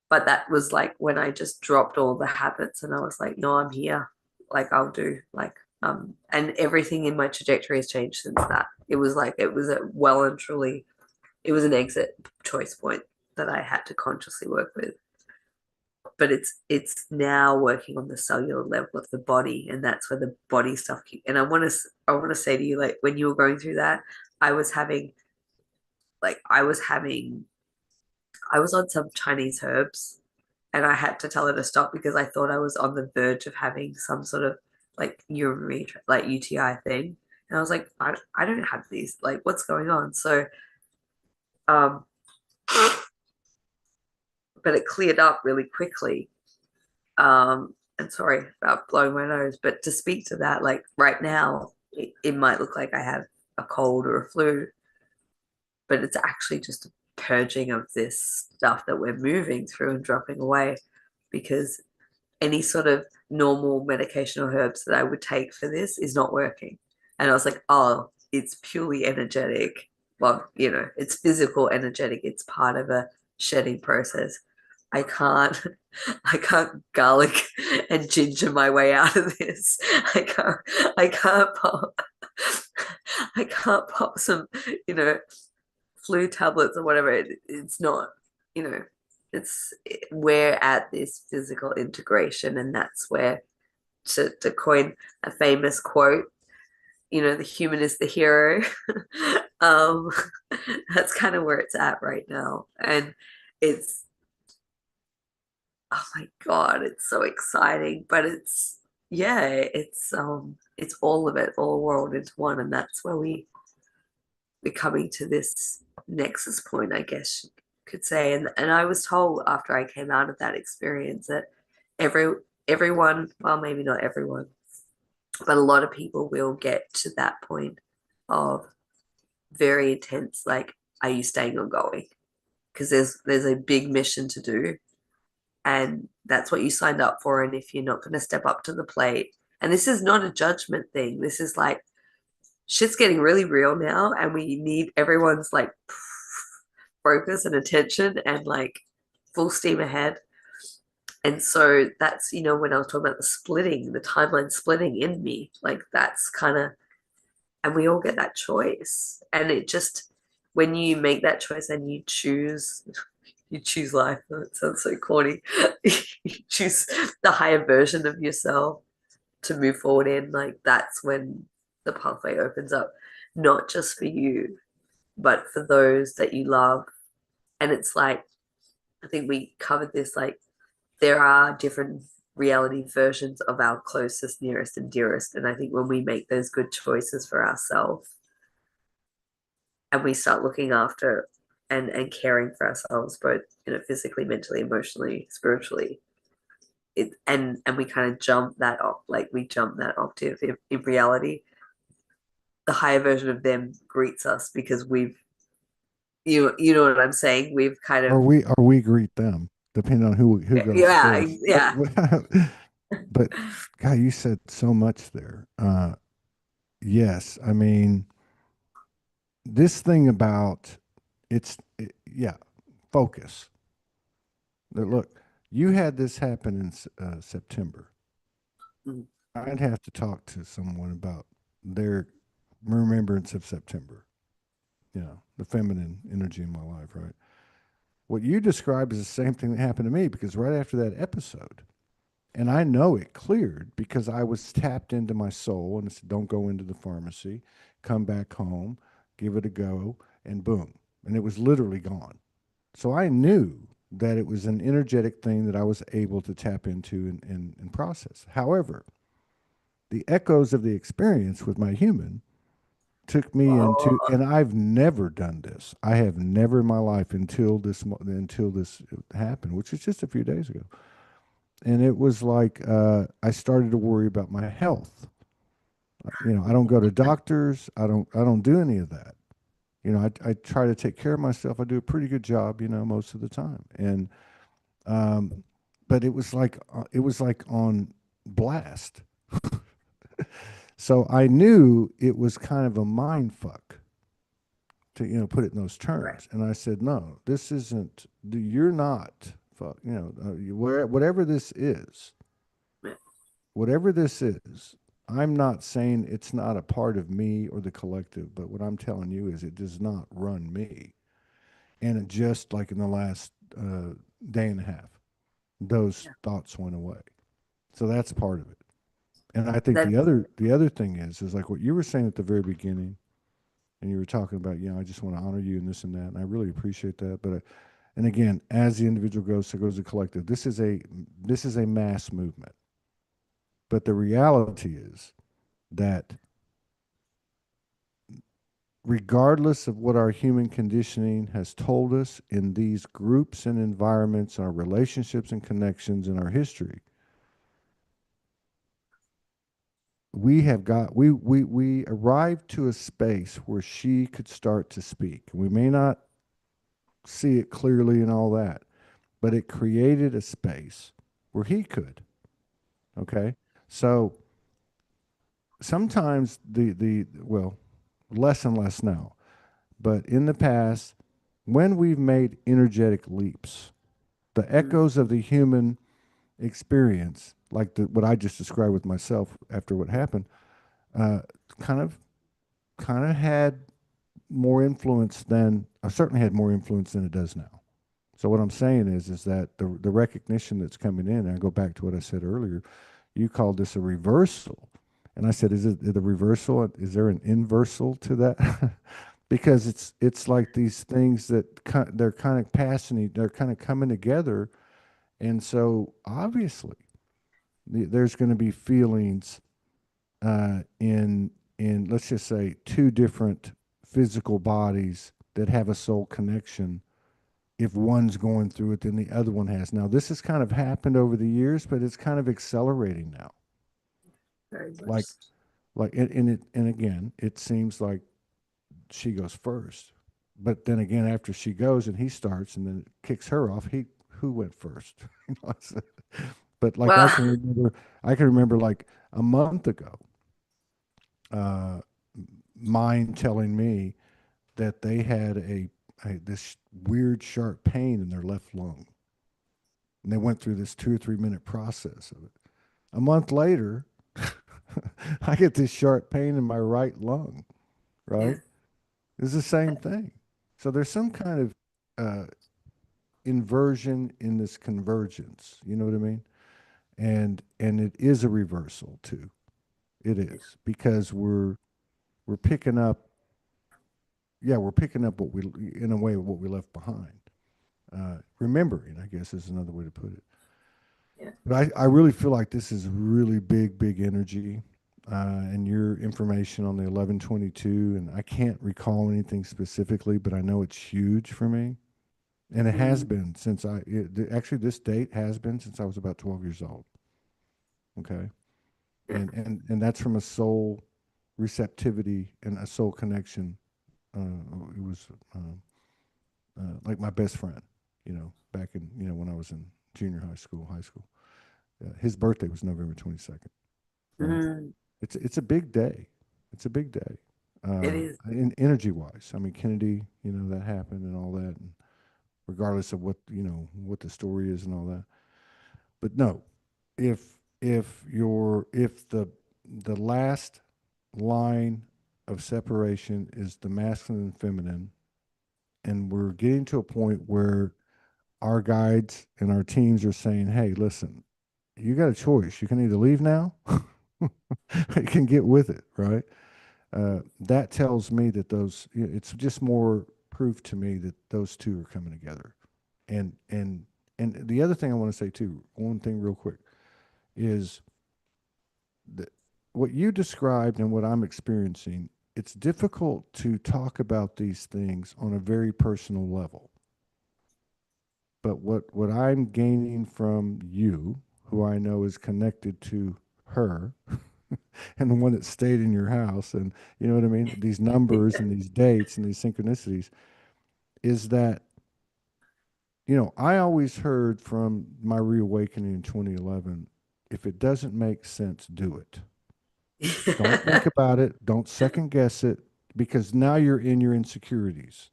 But that was like when I just dropped all the habits, and I was like, "No, I'm here. Like, I'll do like." And everything in my trajectory has changed since that. It was like it was a well and truly, it was an exit choice point that I had to consciously work with. But it's now working on the cellular level of the body, and that's where the body stuff and I want to say to you, like, when you were going through that, I was having like I was on some Chinese herbs, and I had to tell her to stop because I thought I was on the verge of having some sort of like urinary like UTI thing. And I was like, I don't have these, like, what's going on? So um but it cleared up really quickly. And sorry about blowing my nose, but to speak to that, like right now, it might look like I have a cold or a flu, but it's actually just a purging of this stuff that we're moving through and dropping away, because any sort of normal medication or herbs that I would take for this is not working. And I was like, oh, it's purely energetic. Well, it's physical, energetic. It's part of a shedding process. I can't I can't garlic and ginger my way out of this. I can't I can't pop I can't pop some, you know, flu tablets or whatever. It's not, you know, we're at this physical integration, and that's where, to coin a famous quote, the human is the hero. um, that's kind of where it's at right now, and it's, oh my god, it's so exciting, but yeah, it's all of it, all world into one, and that's where we're coming to this nexus point, I guess you could say. And I was told after I came out of that experience that everyone, well, maybe not everyone, but a lot of people will get to that point of very intense, like, are you staying or going? Because there's a big mission to do, and that's what you signed up for. And if you're not going to step up to the plate, and this is not a judgment thing, this is like shit's getting really real now, and we need everyone's like focus and attention and like full steam ahead. And so that's, when I was talking about the splitting, the timeline splitting in me, like that's kind of, and we all get that choice. And it just, when you make that choice and you choose life. It sounds so corny. You choose the higher version of yourself to move forward in. Like that's when the pathway opens up, not just for you, but for those that you love. And it's like, I think we covered this, like, there are different reality versions of our closest, nearest, and dearest. And I think when we make those good choices for ourselves and we start looking after and caring for ourselves, both, physically, mentally, emotionally, spiritually, and we kind of jump that off, like we jump that octave in reality, the higher version of them greets us because you know what I'm saying? We've kind of, Or we greet them, depending on who goes yeah, first. yeah, But God, you said so much there. Yes, I mean this thing about yeah, focus. Look, you had this happen in September. mm, I'd have to talk to someone about their remembrance of September. You know, the feminine energy in my life, right? What you described is the same thing that happened to me because right after that episode, and I know it cleared because I was tapped into my soul and it said, don't go into the pharmacy, come back home, give it a go, and boom. And it was literally gone. So I knew that it was an energetic thing that I was able to tap into and process. However, the echoes of the experience with my human took me into, oh, and I've never done this. I have never in my life until this happened, which was just a few days ago. And it was like I started to worry about my health. You know, I don't go to doctors. I don't do any of that. You know, I try to take care of myself. I do a pretty good job, you know, most of the time. And um, but it was like on blast. So I knew it was kind of a mind fuck to, you know, put it in those right. terms. And I said, no, this isn't. You're not. Fuck, you know, whatever this is, whatever this is. I'm not saying it's not a part of me or the collective, but what I'm telling you is it does not run me. And it just like in the last day and a half, those Yeah. thoughts went away. So that's part of it. And I think That the other thing is like what you were saying at the very beginning, and you were talking about, you know, I just want to honor you and this and that, and I really appreciate that. But and again, as the individual goes, so goes the collective. This is a mass movement. But the reality is that regardless of what our human conditioning has told us in these groups and environments, our relationships and connections in our history, we arrived to a space where she could start to speak. We may not see it clearly and all that, but it created a space where he could. Okay. So sometimes the well, less and less now, but in the past, when we've made energetic leaps, the mm, echoes of the human experience, like what I just described with myself after what happened, uh, kind of kind of had more influence than certainly had more influence than it does now. So what I'm saying is that the recognition that's coming in, and I go back to what I said earlier, you called this a reversal. And I said, is it the reversal? Is there an inversal to that? Because it's like these things that they're kind of passing, they're kind of coming together. And so obviously there's going to be feelings in let's just say two different physical bodies that have a soul connection. If one's going through it, then the other one has. Now, this has kind of happened over the years, but it's kind of accelerating now. very much. Like, and again, it seems like she goes first, but then again, after she goes and he starts, and then it kicks her off, who went first. You know, but like Well, I can remember like a month ago, uh, mine telling me that they had this weird sharp pain in their left lung, and they went through this 2 or 3 minute process of it. A month later, I get this sharp pain in my right lung. yeah, Right, it's the same thing. So there's some kind of uh, inversion in this convergence. You know what I mean? And it is a reversal too. It is because we're picking up. Yeah, we're picking up what we, in a way, what we left behind. Remembering, I guess, is another way to put it. yeah. But I really feel like this is really big energy. And your information on the 1122, and I can't recall anything specifically, but I know it's huge for me. And it has Mm, been since actually, this date has been since I was about 12 years old. Okay. yeah. And that's from a soul receptivity and a soul connection. It was like my best friend, back in, when I was in junior high school, high school. His birthday was November 22nd. Right. Mm, It's a big day. It's a big day. it is. In energy wise, I mean, Kennedy, that happened and all that, and regardless of what the story is and all that. But no, if the last line of separation is the masculine and feminine, and we're getting to a point where our guides and our teams are saying, hey, listen, you got a choice. You can either leave now, you can get with it, right? That tells me that it's just more proof to me that those two are coming together. And and and the other thing I want to say too, one thing real quick, is that what you described and what I'm experiencing, it's difficult to talk about these things on a very personal level. But what I'm gaining from you, who I know is connected to her, and the one that stayed in your house, and you know what I mean, these numbers and these dates and these synchronicities, is that, I always heard from my reawakening in 2011, if it doesn't make sense, do it. Don't think about it. Don't second guess it, because now you're in your insecurities.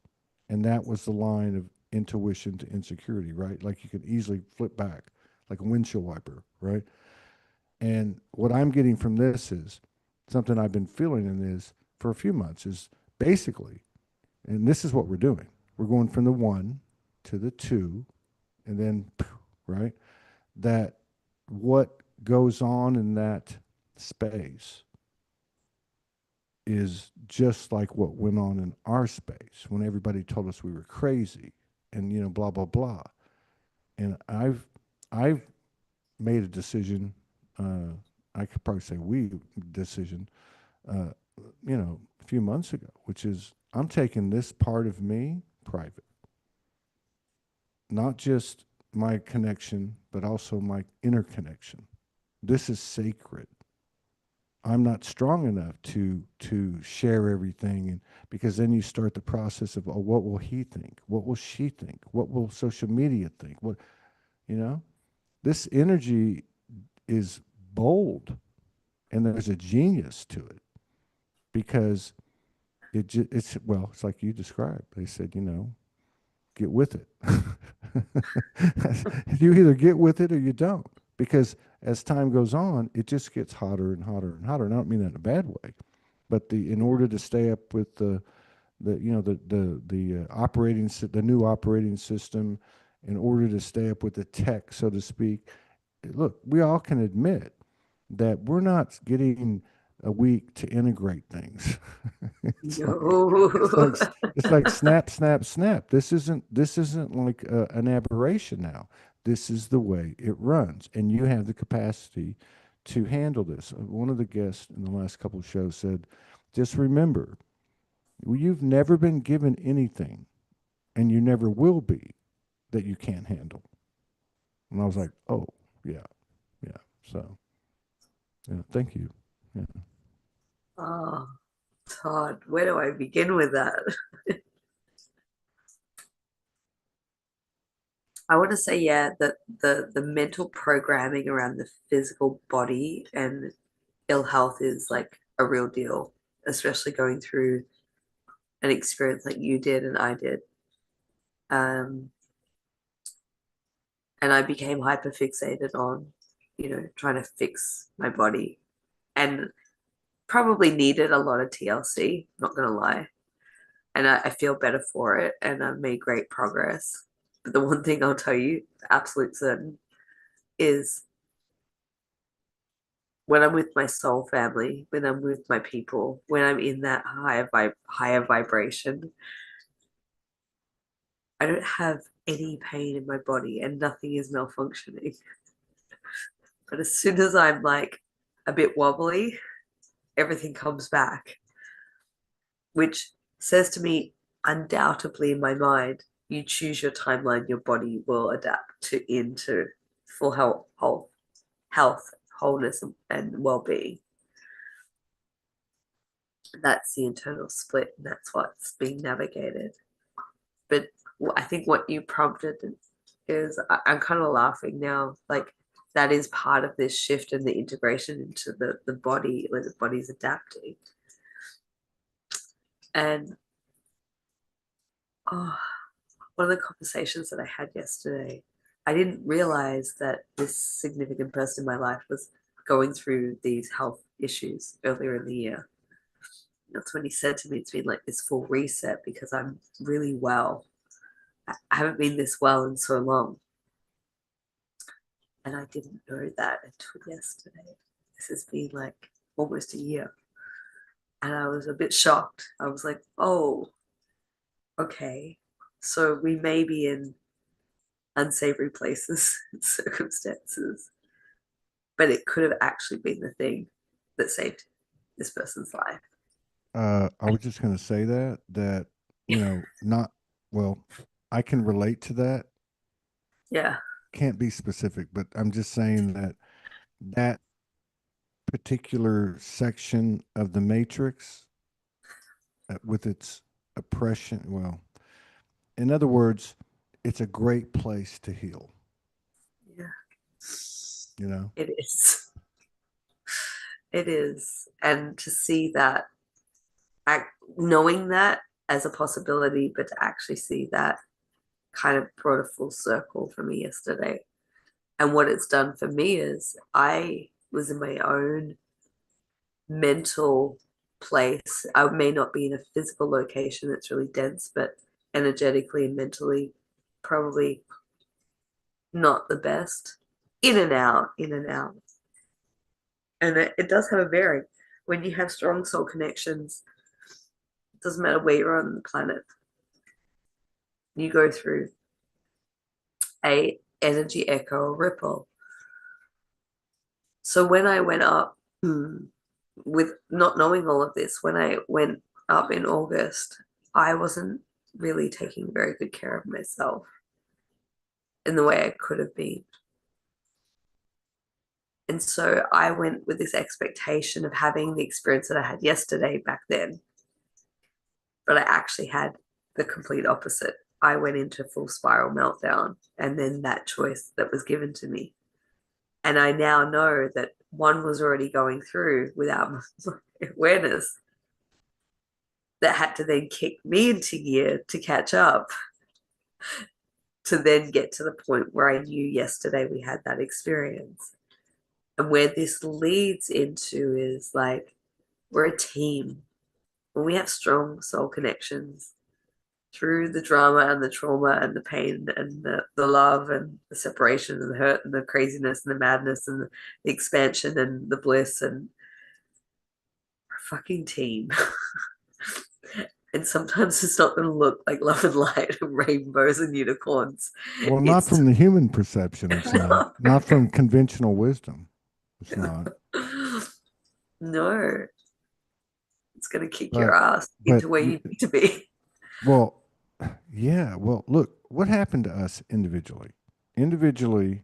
And that was the line of intuition to insecurity, right? Like you can easily flip back like a windshield wiper, right? And what I'm getting from this is something I've been feeling in this for a few months is basically, and this is what we're doing. We're going from the one to the two, and then, right? That what goes on in that space is just like what went on in our space when everybody told us we were crazy and blah blah blah. And I've made a decision. I could probably say we decision. Uh, a few months ago, which is I'm taking this part of me private, not just my connection, but also my interconnection. This is sacred. I'm not strong enough to share everything, and because then you start the process of, oh, what will he think? What will she think? What will social media think? What you know? This energy is bold, and there's a genius to it, because it's, well, it's like you described. They said, get with it. You either get with it or you don't, because as time goes on, it just gets hotter and hotter and hotter. And I don't mean that in a bad way, but in order to stay up with the the new operating system, in order to stay up with the tech, so to speak. Look, we all can admit that we're not getting a week to integrate things. it's like it's No. like it's like snap, snap, snap. This isn't like an aberration now. This is the way it runs, and you have the capacity to handle this. One of the guests in the last couple of shows said, "Just remember, you've never been given anything, and you never will be, that you can't handle." And I was like, "Oh, yeah, yeah." So, yeah, thank you. Yeah. Oh, Todd, where do I begin with that? I want to say, yeah, that the mental programming around the physical body and ill health is like a real deal, especially going through an experience like you did and I did. Um, and I became hyper fixated on, trying to fix my body and probably needed a lot of TLC, not gonna lie. And I feel better for it and I've made great progress. But the one thing I'll tell you, absolute certain, is when I'm with my soul family, when I'm with my people, when I'm in that higher vibration, I don't have any pain in my body and nothing is malfunctioning. But as soon as I'm like a bit wobbly, everything comes back, which says to me, undoubtedly in my mind, you choose your timeline, your body will adapt into full health, wholeness, and well-being. That's the internal split, and that's what's being navigated. But I think what you prompted is I'm kind of laughing now, like that is part of this shift and the integration into the body, where the body's adapting. And oh, one of the conversations that I had yesterday, I didn't realize that this significant person in my life was going through these health issues earlier in the year. That's when he said to me, it's been like this full reset because I'm really well. I haven't been this well in so long. And I didn't know that until yesterday. This has been like almost a year. And I was a bit shocked. I was like, oh, okay. So we may be in unsavory places and circumstances, but it could have actually been the thing that saved this person's life. I was just going to say that not well. I can relate to that. Yeah. Can't be specific, but I'm just saying that particular section of the matrix, with its oppression. Well, in other words, it's a great place to heal. Yeah. You know. It is. It is. And to see that, knowing that as a possibility, but to actually see that kind of brought a full circle for me yesterday. And what it's done for me is I was in my own mental place. I may not be in a physical location that's really dense, but energetically and mentally, probably not the best. In and out, in and out. And it does have a bearing. When you have strong soul connections, it doesn't matter where you're on the planet, you go through a energy echo or ripple. So when I went up, with not knowing all of this, when I went up in August, I wasn't really taking very good care of myself in the way I could have been. And so I went with this expectation of having the experience that I had yesterday back then, but I actually had the complete opposite. I went into full spiral meltdown, and then that choice that was given to me. And I now know that one was already going through without awareness, that had to then kick me into gear to catch up, to then get to the point where I knew yesterday we had that experience. And where this leads into is like, we're a team. When we have strong soul connections through the drama and the trauma and the pain and the love and the separation and the hurt and the craziness and the madness and the expansion and the bliss, and we're a fucking team. And sometimes it's not going to look like love and light and rainbows and unicorns. Well, not It's from the human perception. It's not. Not from conventional wisdom. It's not. no, it's going to kick your But ass but into where you need to be. well, yeah. Well, look what happened to us individually. Individually,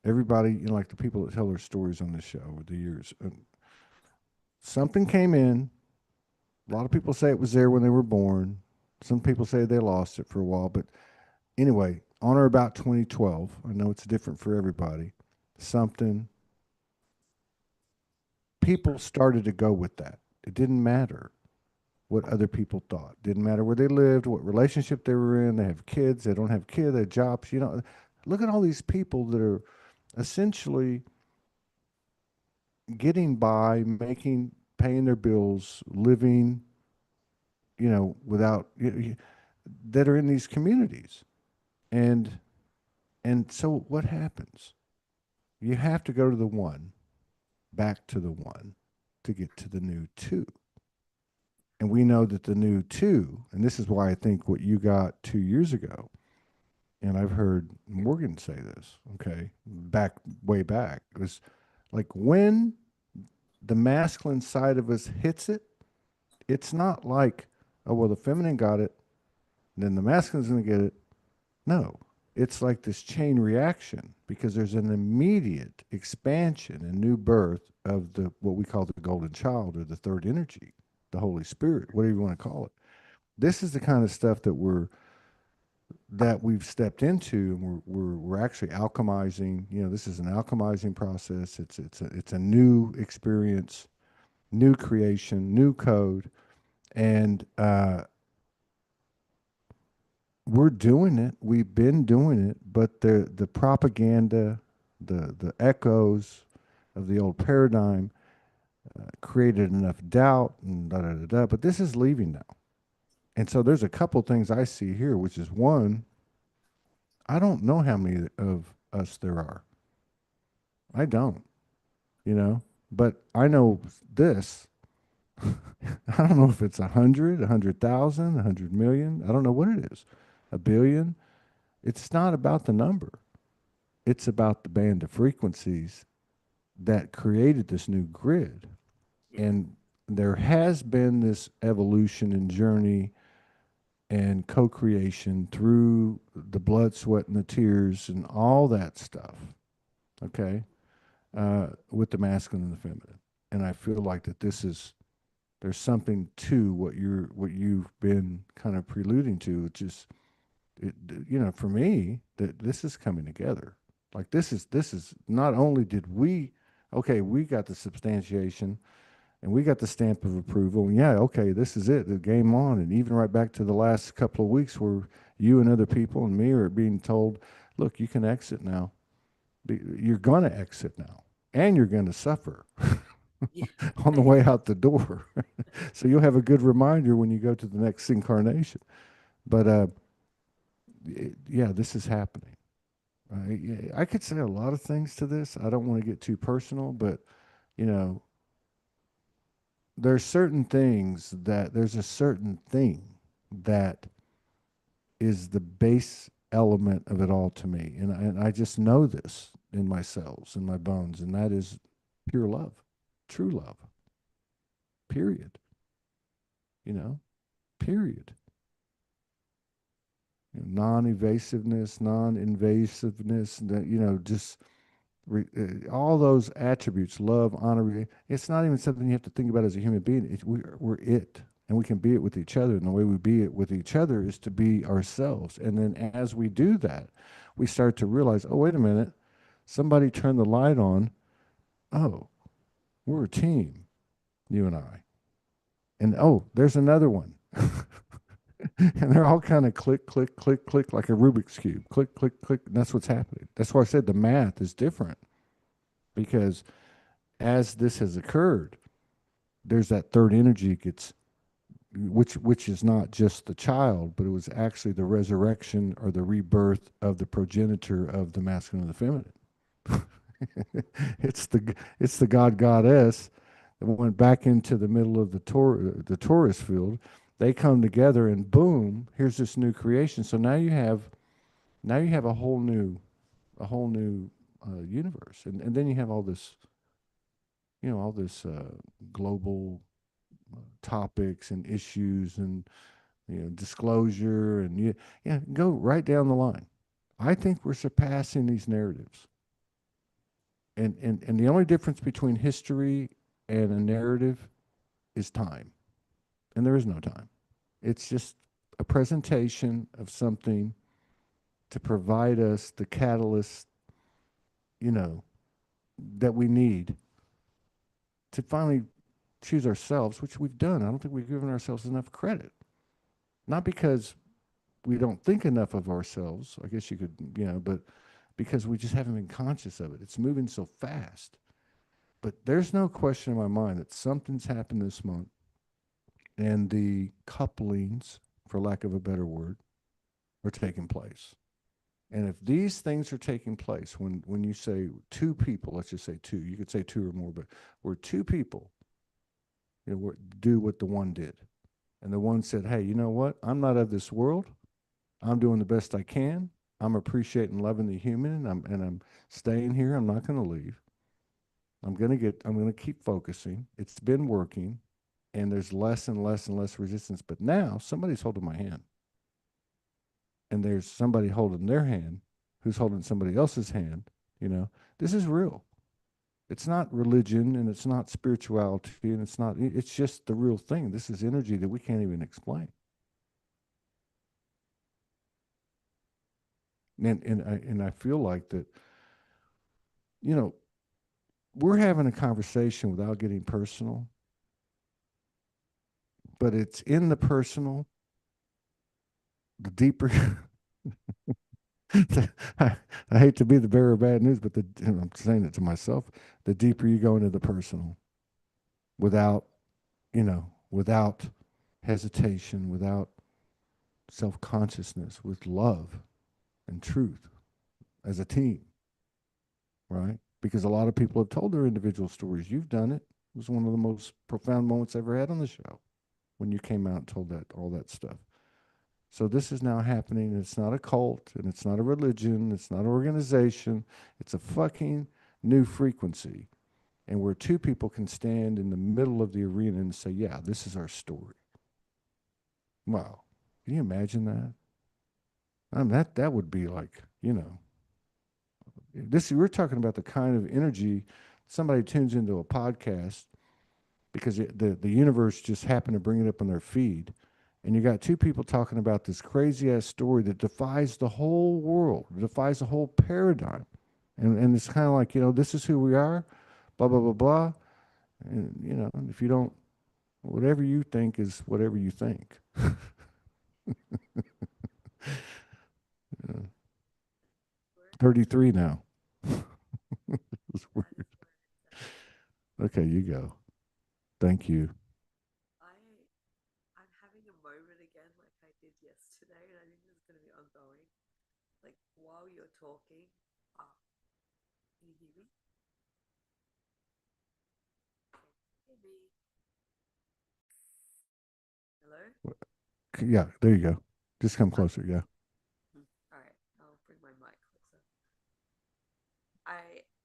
everybody, like the people that tell their stories on this show over the years, something came in. A lot of people say it was there when they were born. Some people say they lost it for a while. But anyway, on or about 2012, I know it's different for everybody, something, people started to go with that. It didn't matter what other people thought. Didn't matter where they lived, what relationship they were in. They have kids, they don't have kids, they have jobs. Look at all these people that are essentially getting by, paying their bills, living, without, that are in these communities. And so what happens? You have to go to the one, back to the one, to get to the new two. And we know that the new two, and this is why I think what you got 2 years ago, and I've heard Morgan say this, okay, way back, was like when the masculine side of us hits it, it's not like, oh, well, the feminine got it, then the masculine's going to get it. No, it's like this chain reaction because there's an immediate expansion and new birth of the what we call the golden child or the third energy, the Holy Spirit, whatever you want to call it. This is the kind of stuff that we've stepped into, and we're actually alchemizing. This is an alchemizing process. It's a new experience, new creation, new code, and we're doing it. We've been doing it, but the propaganda, the echoes of the old paradigm created enough doubt and da da da da. But this is leaving now, and so there's a couple things I see here, which is one, I don't know how many of us there are. I don't, you know, but I know this. I don't know if it's 100, 100,000, 100 million. I don't know what it is. A billion. It's not about the number. It's about the band of frequencies that created this new grid. Yeah. And there has been this evolution and journey and co-creation through the blood, sweat, and the tears and all that stuff. Okay, with the masculine and the feminine. And I feel like that there's something to what you've been kind of preluding to. It's just it, for me that this is coming together. Like this is not only did we, okay, we got the substantiation and we got the stamp of approval. And yeah, okay, this is it, the game on. And even right back to the last couple of weeks where you and other people and me are being told, look, you can exit now. You're going to exit now, and you're going to suffer Yeah. on the way out the door. So you'll have a good reminder when you go to the next incarnation. But yeah, this is happening. Yeah, I could say a lot of things to this. I don't want to get too personal, but you know, there's a certain thing that is the base element of it all to me. And I just know this in my cells, in my bones, and that is pure love, true love, period. You know, period. Non-evasiveness, non-invasiveness, just all those attributes, love, honor. It's not even something you have to think about as a human being. We're it, and we can be it with each other. And the way we be it with each other is to be ourselves. And then as we do that, we start to realize, oh, wait a minute, somebody turned the light on. Oh, we're a team, you and I. And oh, there's another one. And they're all kind of click, click, click, click, like a Rubik's Cube. Click, click, click. And that's what's happening. That's why I said the math is different because as this has occurred, there's that third energy gets, which is not just the child, but it was actually the resurrection or the rebirth of the progenitor of the masculine and the feminine. It's the God goddess that went back into the middle of the Taurus field. They come together and boom, here's this new creation. So now you have a whole new universe, and then you have all this global topics and issues and disclosure and yeah, go right down the line. I think we're surpassing these narratives. And the only difference between history and a narrative is time. And there is no time. It's just a presentation of something to provide us the catalyst, you know, that we need to finally choose ourselves, which we've done. I don't think we've given ourselves enough credit. Not because we don't think enough of ourselves, I guess you could, but because we just haven't been conscious of it. It's moving so fast. But there's no question in my mind that something's happened this month, and the couplings, for lack of a better word, are taking place. And if these things are taking place, when you say two people, let's just say two, you could say two or more, but where two people, do what the one did, and the one said, "Hey, you know what? I'm not of this world. I'm doing the best I can. I'm appreciating loving the human, and I'm staying here. I'm not going to leave. I'm gonna keep focusing. It's been working, and there's less and less and less resistance. But now somebody's holding my hand, and there's somebody holding their hand, who's holding somebody else's hand. This is real. It's not religion, and it's not spirituality, and it's not. It's just the real thing. This is energy that we can't even explain. And I feel like that. You know, we're having a conversation without getting personal, but it's in the personal, the deeper. I, I hate to be the bearer of bad news, but I'm saying it to myself. The deeper you go into the personal, without, without hesitation, without self consciousness, with love and truth as a team, right? Because a lot of people have told their individual stories. You've done it. It was one of the most profound moments I ever had on the show when you came out and told that all that stuff. So this is now happening. It's not a cult, and it's not a religion. It's not an organization. It's a fucking new frequency, and where two people can stand in the middle of the arena and say, "Yeah, this is our story." Wow, can you imagine that? That would be like, this. We're talking about the kind of energy somebody tunes into a podcast because the universe just happened to bring it up on their feed, and you got two people talking about this crazy ass story that defies the whole world, defies the whole paradigm, and it's kind of like, this is who we are, blah blah blah blah, and if you don't, whatever you think is whatever you think. 33 now. It's weird. Okay, you go. Thank you. I I'm having a moment again like I did yesterday, and I think this is going to be ongoing. Like while you're talking, ah, can you hear me? Hear me? Hello? Yeah, there you go. Just come Oh, closer. Yeah. all right, I'll bring my mic closer.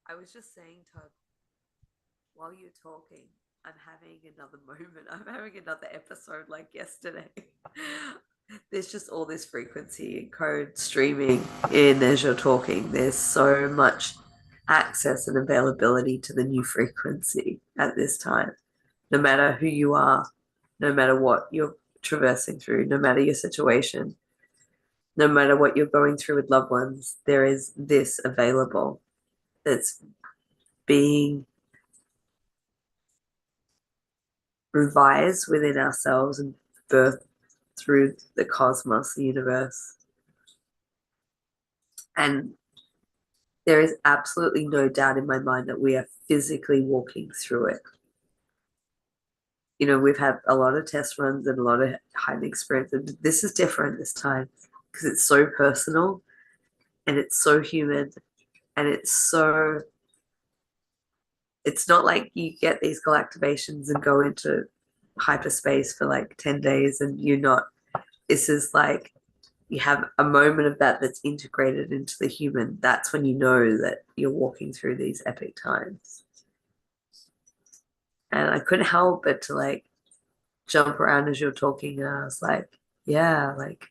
I was just saying, Todd, while you're talking, I'm having another moment. I'm having another episode like yesterday. There's just all this frequency and code streaming in as you're talking. There's so much access and availability to the new frequency at this time. No matter who you are, no matter what you're traversing through, no matter your situation, no matter what you're going through with loved ones, there is this available that's being revised within ourselves and birthed through the cosmos, the universe. And there is absolutely no doubt in my mind that we are physically walking through it. We've had a lot of test runs and a lot of heightened experience. And this is different this time because it's so personal and it's so human and it's not like you get these galactivations and go into hyperspace for like 10 days and you're not. This is like you have a moment of that that's integrated into the human. That's when you know that you're walking through these epic times. And I couldn't help but to like jump around as you're talking, and I was like, yeah, like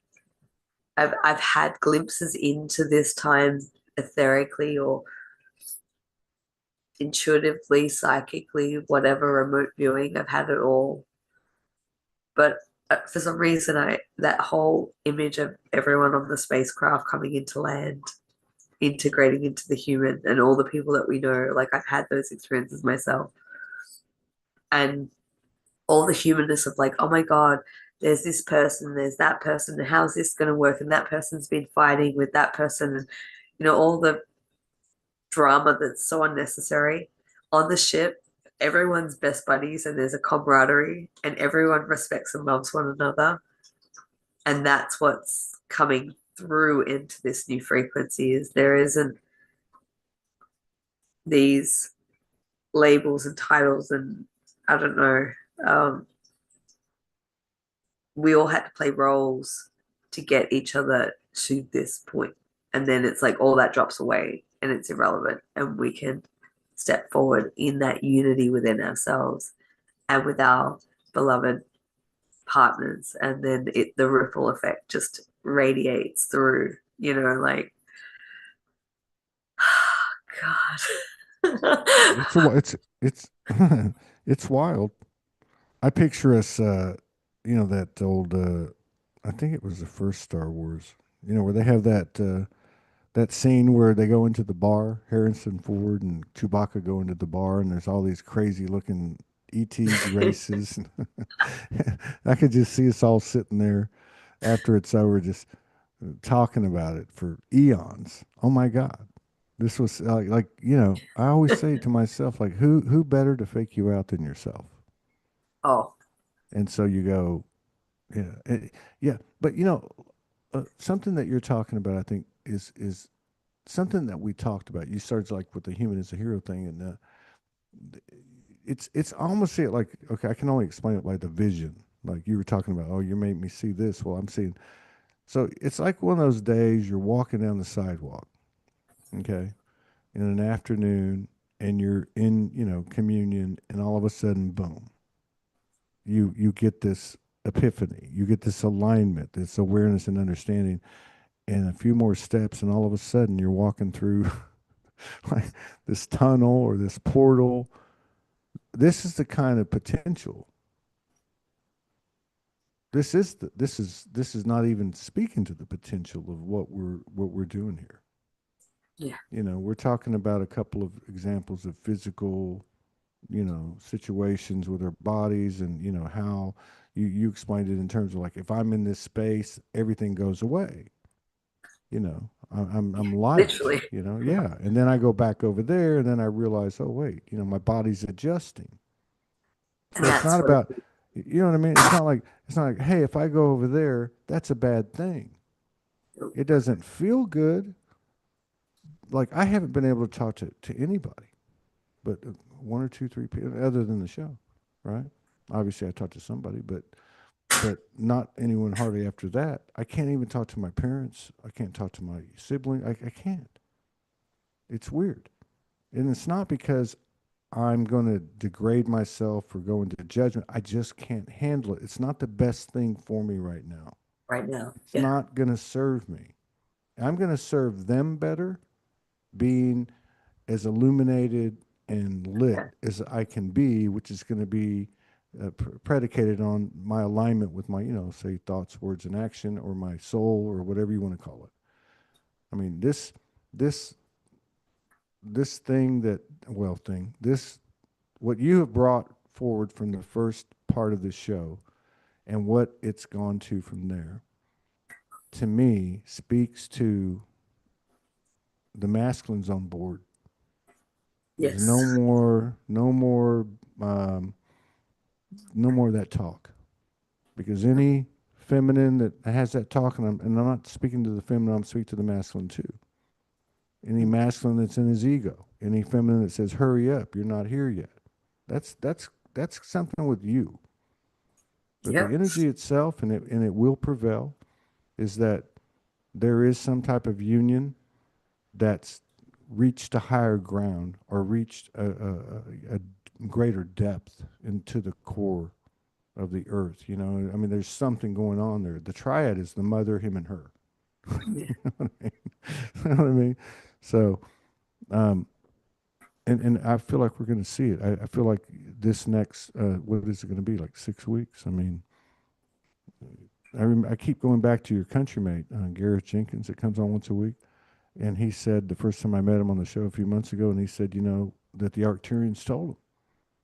I've had glimpses into this time etherically or intuitively, psychically, whatever, remote viewing. I've had it all. But for some reason, I that whole image of everyone on the spacecraft coming into land, integrating into the human, and all the people that we know, like I've had those experiences myself, and all the humanness of like, oh my God, there's this person, there's that person, and how's this going to work? And that person's been fighting with that person, and all the drama that's so unnecessary on the ship. Everyone's best buddies, and there's a camaraderie, and everyone respects and loves one another, and that's what's coming through into this new frequency. Is there isn't these labels and titles, and I don't know. Um, we all had to play roles to get each other to this point. And then it's like all that drops away and it's irrelevant. And we can step forward in that unity within ourselves and with our beloved partners. And then the ripple effect just radiates through, like, God. It's it's wild. I picture us, that old, I think it was the first Star Wars, where they have that scene where they go into the bar, Harrison Ford and Chewbacca go into the bar, and there's all these crazy looking ET races. I could just see us all sitting there after it's over, just talking about it for eons. Oh my God. This was I always say to myself, like, who better to fake you out than yourself? Oh, And so you go, yeah, yeah. But something that you're talking about, I think, is something that we talked about. You started like with the human is a hero thing, and it's almost see it like, okay, I can only explain it by the vision. Like you were talking about, oh, you made me see this. Well, I'm seeing. So it's like one of those days you're walking down the sidewalk, okay, in an afternoon, and you're in communion, and all of a sudden, boom, you get this epiphany, you get this alignment, this awareness and understanding, and a few more steps, and all of a sudden you're walking through like this tunnel or this portal. This is the kind of potential. This is not even speaking to the potential of what we're doing here. yeah, We're talking about a couple of examples of physical, situations with our bodies, and how you explained it in terms of like, if I'm in this space, everything goes away. I'm light. literally. Yeah, and then I go back over there, and then I realize, oh wait, my body's adjusting. And So it's that's not what about, you know what I mean. It's not like, hey, if I go over there, that's a bad thing. It doesn't feel good. Like I haven't been able to talk to anybody, but one or two, three people other than the show, right? Obviously, I talked to somebody, but not anyone hardly after that. I can't even talk to my parents. I can't talk to my sibling. I can't. It's weird. And it's not because I'm going to degrade myself or go into judgment. I just can't handle it. It's not the best thing for me right now. right now. It's Yeah. not going to serve me. I'm going to serve them better being as illuminated and lit Yeah. as I can be, which is going to be predicated on my alignment with my, say thoughts, words, and action, or my soul, or whatever you want to call it. I mean, this, this thing that, well, this, what you have brought forward from the first part of the show and what it's gone from there, to me, speaks to the masculines on board. There's Yes. um, no more of that talk, because any feminine that has that talk, and I'm not speaking to the feminine, I'm speaking to the masculine too. Any masculine that's in his ego, any feminine that says, "Hurry up, you're not here yet." That's something with you. But the Yep. energy itself, and it will prevail, is that there is some type of union that's reached a higher ground, or reached a greater depth into the core of the earth. I mean, there's something going on there. The triad is the mother, him, and her. Yeah. You know what I mean? You know what I mean? So, um, and I feel like we're going to see it. I feel like this next, what is it going to be, like 6 weeks? I mean, I keep going back to your countrymate, Gareth Jenkins, that comes on once a week. And he said the first time I met him on the show a few months ago, and he said, that the Arcturians told him,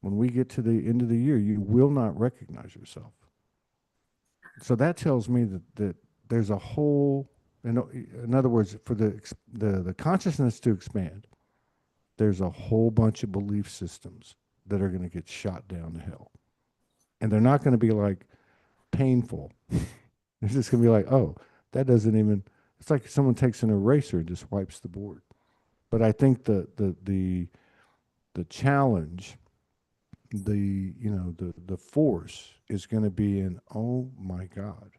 when we get to the end of the year, you will not recognize yourself. So that tells me that there's a whole, in other words, for the consciousness to expand, there's a whole bunch of belief systems that are going to get shot down to hell. And they're not going to be like painful. It's just going to be like, oh, that doesn't even, it's like someone takes an eraser and just wipes the board. But I think the challenge, the force is going to be in, oh my God,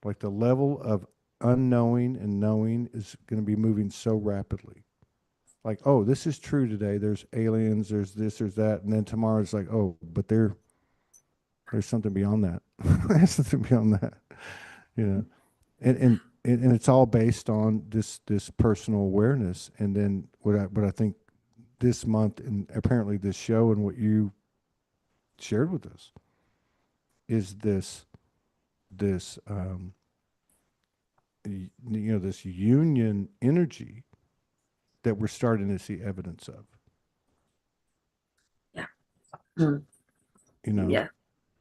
like the level of unknowing and knowing is going to be moving so rapidly. Like, oh, this is true today. There's aliens. There's this. There's that. And then tomorrow it's like, oh, but there's something beyond that. There's something beyond that. You know, and it's all based on this personal awareness. And then what I think this month and apparently this show and what you shared with us is this this union energy that we're starting to see evidence of. Yeah. Mm. You know, Yeah.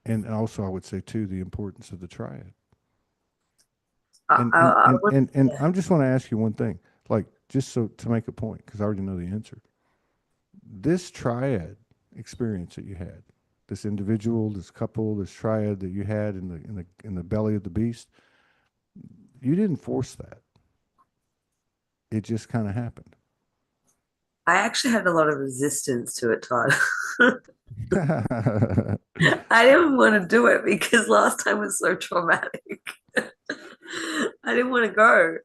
and also I would say too the importance of the triad. I, And I, and I and would, and, and yeah. I'm just want to ask you one thing, like just so to make a point, because I already know the answer. This triad experience that you had, this individual, this couple, this triad that you had in the belly of the beast, you didn't force that. It just kind of happened. I actually had a lot of resistance to it, Todd. I didn't want to do it because last time was so traumatic. I didn't want to go,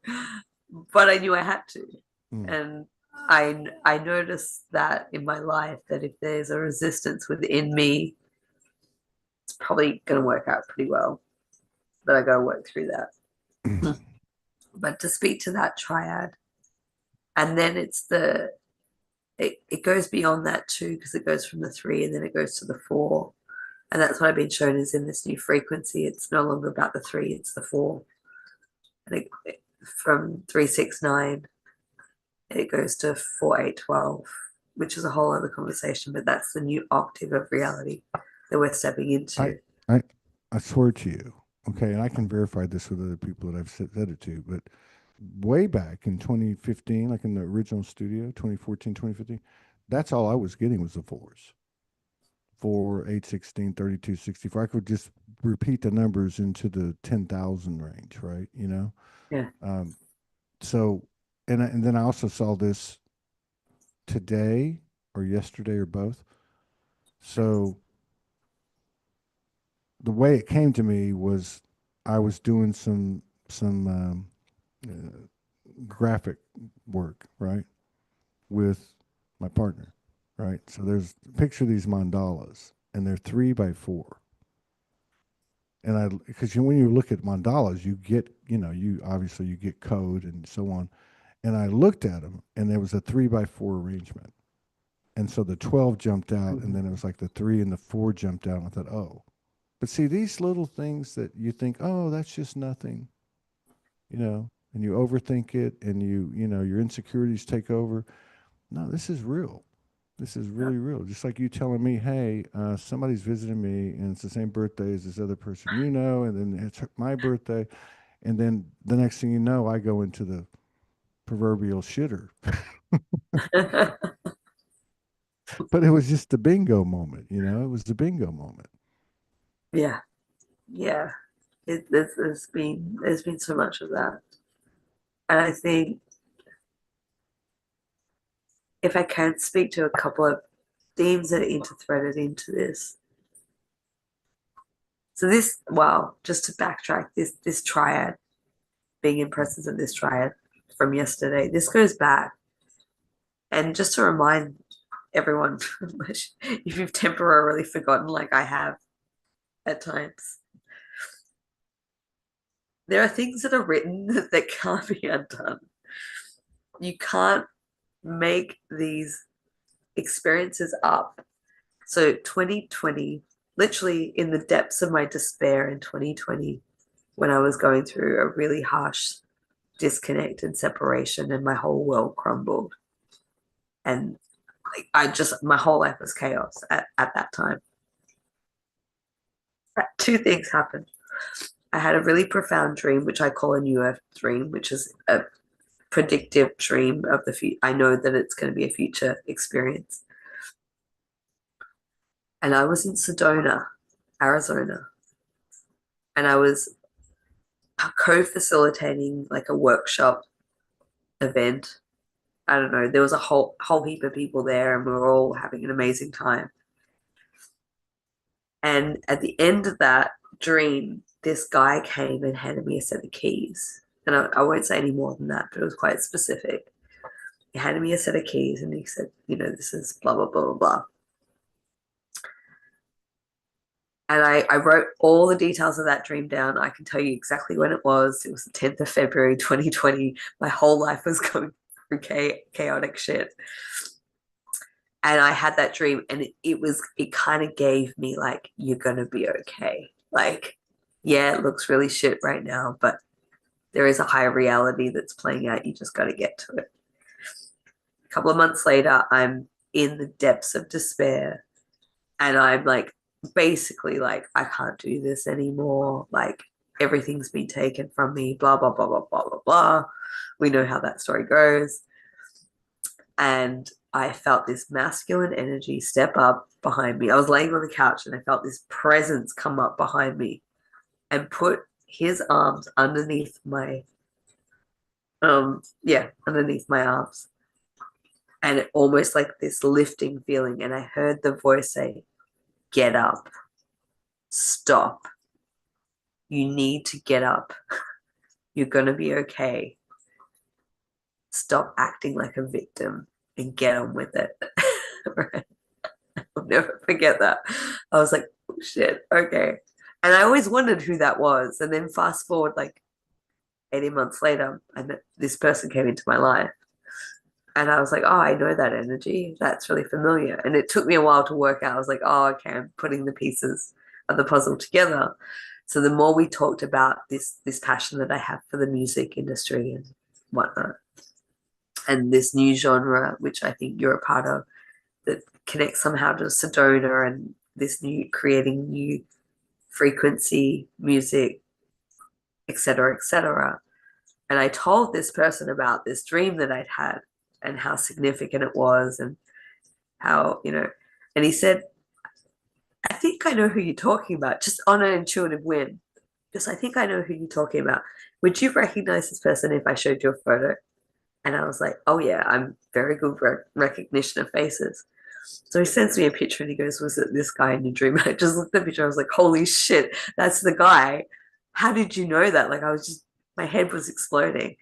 but I knew I had to. Mm, And I noticed that in my life that if there's a resistance within me, it's probably going to work out pretty well. But I got to work through that. But to speak to that triad, and then it goes beyond that too because it goes from the three and then it goes to the four. And that's what I've been shown is in this new frequency. It's no longer about the three, it's the four. And from 369, it goes to 4812, which is a whole other conversation, but that's the new octave of reality that we're stepping I into. I I swear to you, okay, and I can verify this with other people that I've said it to, but way back in 2015, like in the original studio, 2014, 2015, that's all I was getting was the fours. 4, 8, 16, 32, 64. I could just repeat the numbers into the 10,000 range, right? Yeah. Um, so, and then I also saw this today or yesterday or both. So the way it came to me was I was doing some uh, graphic work, right, with my partner, right. So there's picture these mandalas, and they're 3 by 4. And because when you look at mandalas, you get, you obviously you get code and so on. And I looked at them, and there was a 3 by 4 arrangement, and so the 12 jumped out, and Mhm. then it was like the 3 and the 4 jumped out. And I thought, oh, but see these little things that you think, oh, that's just nothing, and you overthink it, and your insecurities take over. No, this is real. This is really real. Just like you telling me, hey, somebody's visiting me, and it's the same birthday as this other person, and then it's my birthday, and then the next thing you know, I go into the proverbial shitter. But it was just the bingo moment, It was the bingo moment. Yeah. Yeah. There's been so much of that. And I think if I can speak to a couple of themes that are interthreaded into this. So wow, just to backtrack, this triad, being in presence of this triad from yesterday, this goes back. And just to remind everyone, if you've temporarily forgotten, like I have at times, there are things that are written that can't be undone. You can't make these experiences up. So 2020 literally in the depths of my despair in 2020 when I was going through a really harsh disconnect and separation and my whole world crumbled. And like, my whole life was chaos at that time. Two things happened. I had a really profound dream, which I call a new earth dream, which is a predictive dream of the future. I know that it's going to be a future experience. And I was in Sedona, Arizona, and I was co-facilitating like a workshop event. I don't know. There was a whole heap of people there, and we were all having an amazing time. And at the end of that dream, this guy came and handed me a set of keys. And I won't say any more than that, but it was quite specific. He handed me a set of keys and he said, this is blah, blah, blah, blah, blah. And I wrote all the details of that dream down. I can tell you exactly when it was. It was the 10th of February, 2020. My whole life was going through chaotic shit. And I had that dream, and it kind of gave me like, you're going to be okay. Like, yeah, it looks really shit right now, but there is a higher reality that's playing out. You just got to get to it. A couple of months later, I'm in the depths of despair, and I'm like, basically like, I can't do this anymore. Like, everything's been taken from me, blah, blah, blah, blah, blah, blah, blah. We know how that story goes. And I felt this masculine energy step up behind me. I was laying on the couch and I felt this presence come up behind me and put his arms underneath my underneath my arms. And it almost like this lifting feeling. And I heard the voice say, "Get up. Stop. You need to get up. You're gonna be okay. Stop acting like a victim and get on with it." Right? I'll never forget that. I was like, oh shit, okay. And I always wondered who that was. And then fast forward like 18 months later, and this person came into my life. And I was like, oh, I know that energy. That's really familiar. And it took me a while to work out. I was like, oh, okay, I'm putting the pieces of the puzzle together. So the more we talked about this passion that I have for the music industry and whatnot, and this new genre, which I think you're a part of, that connects somehow to Sedona and this new creating new frequency music, etc., etc. And I told this person about this dream that I'd had and how significant it was and how, and he said, I think I know who you're talking about, just on an intuitive whim. Because I think I know who you're talking about. Would you recognize this person if I showed you a photo? And I was like, oh yeah, I'm very good with recognition of faces. So he sends me a picture and he goes, was it this guy in your dream? I just looked at the picture. I was like, holy shit, that's the guy. How did you know that? Like, my head was exploding.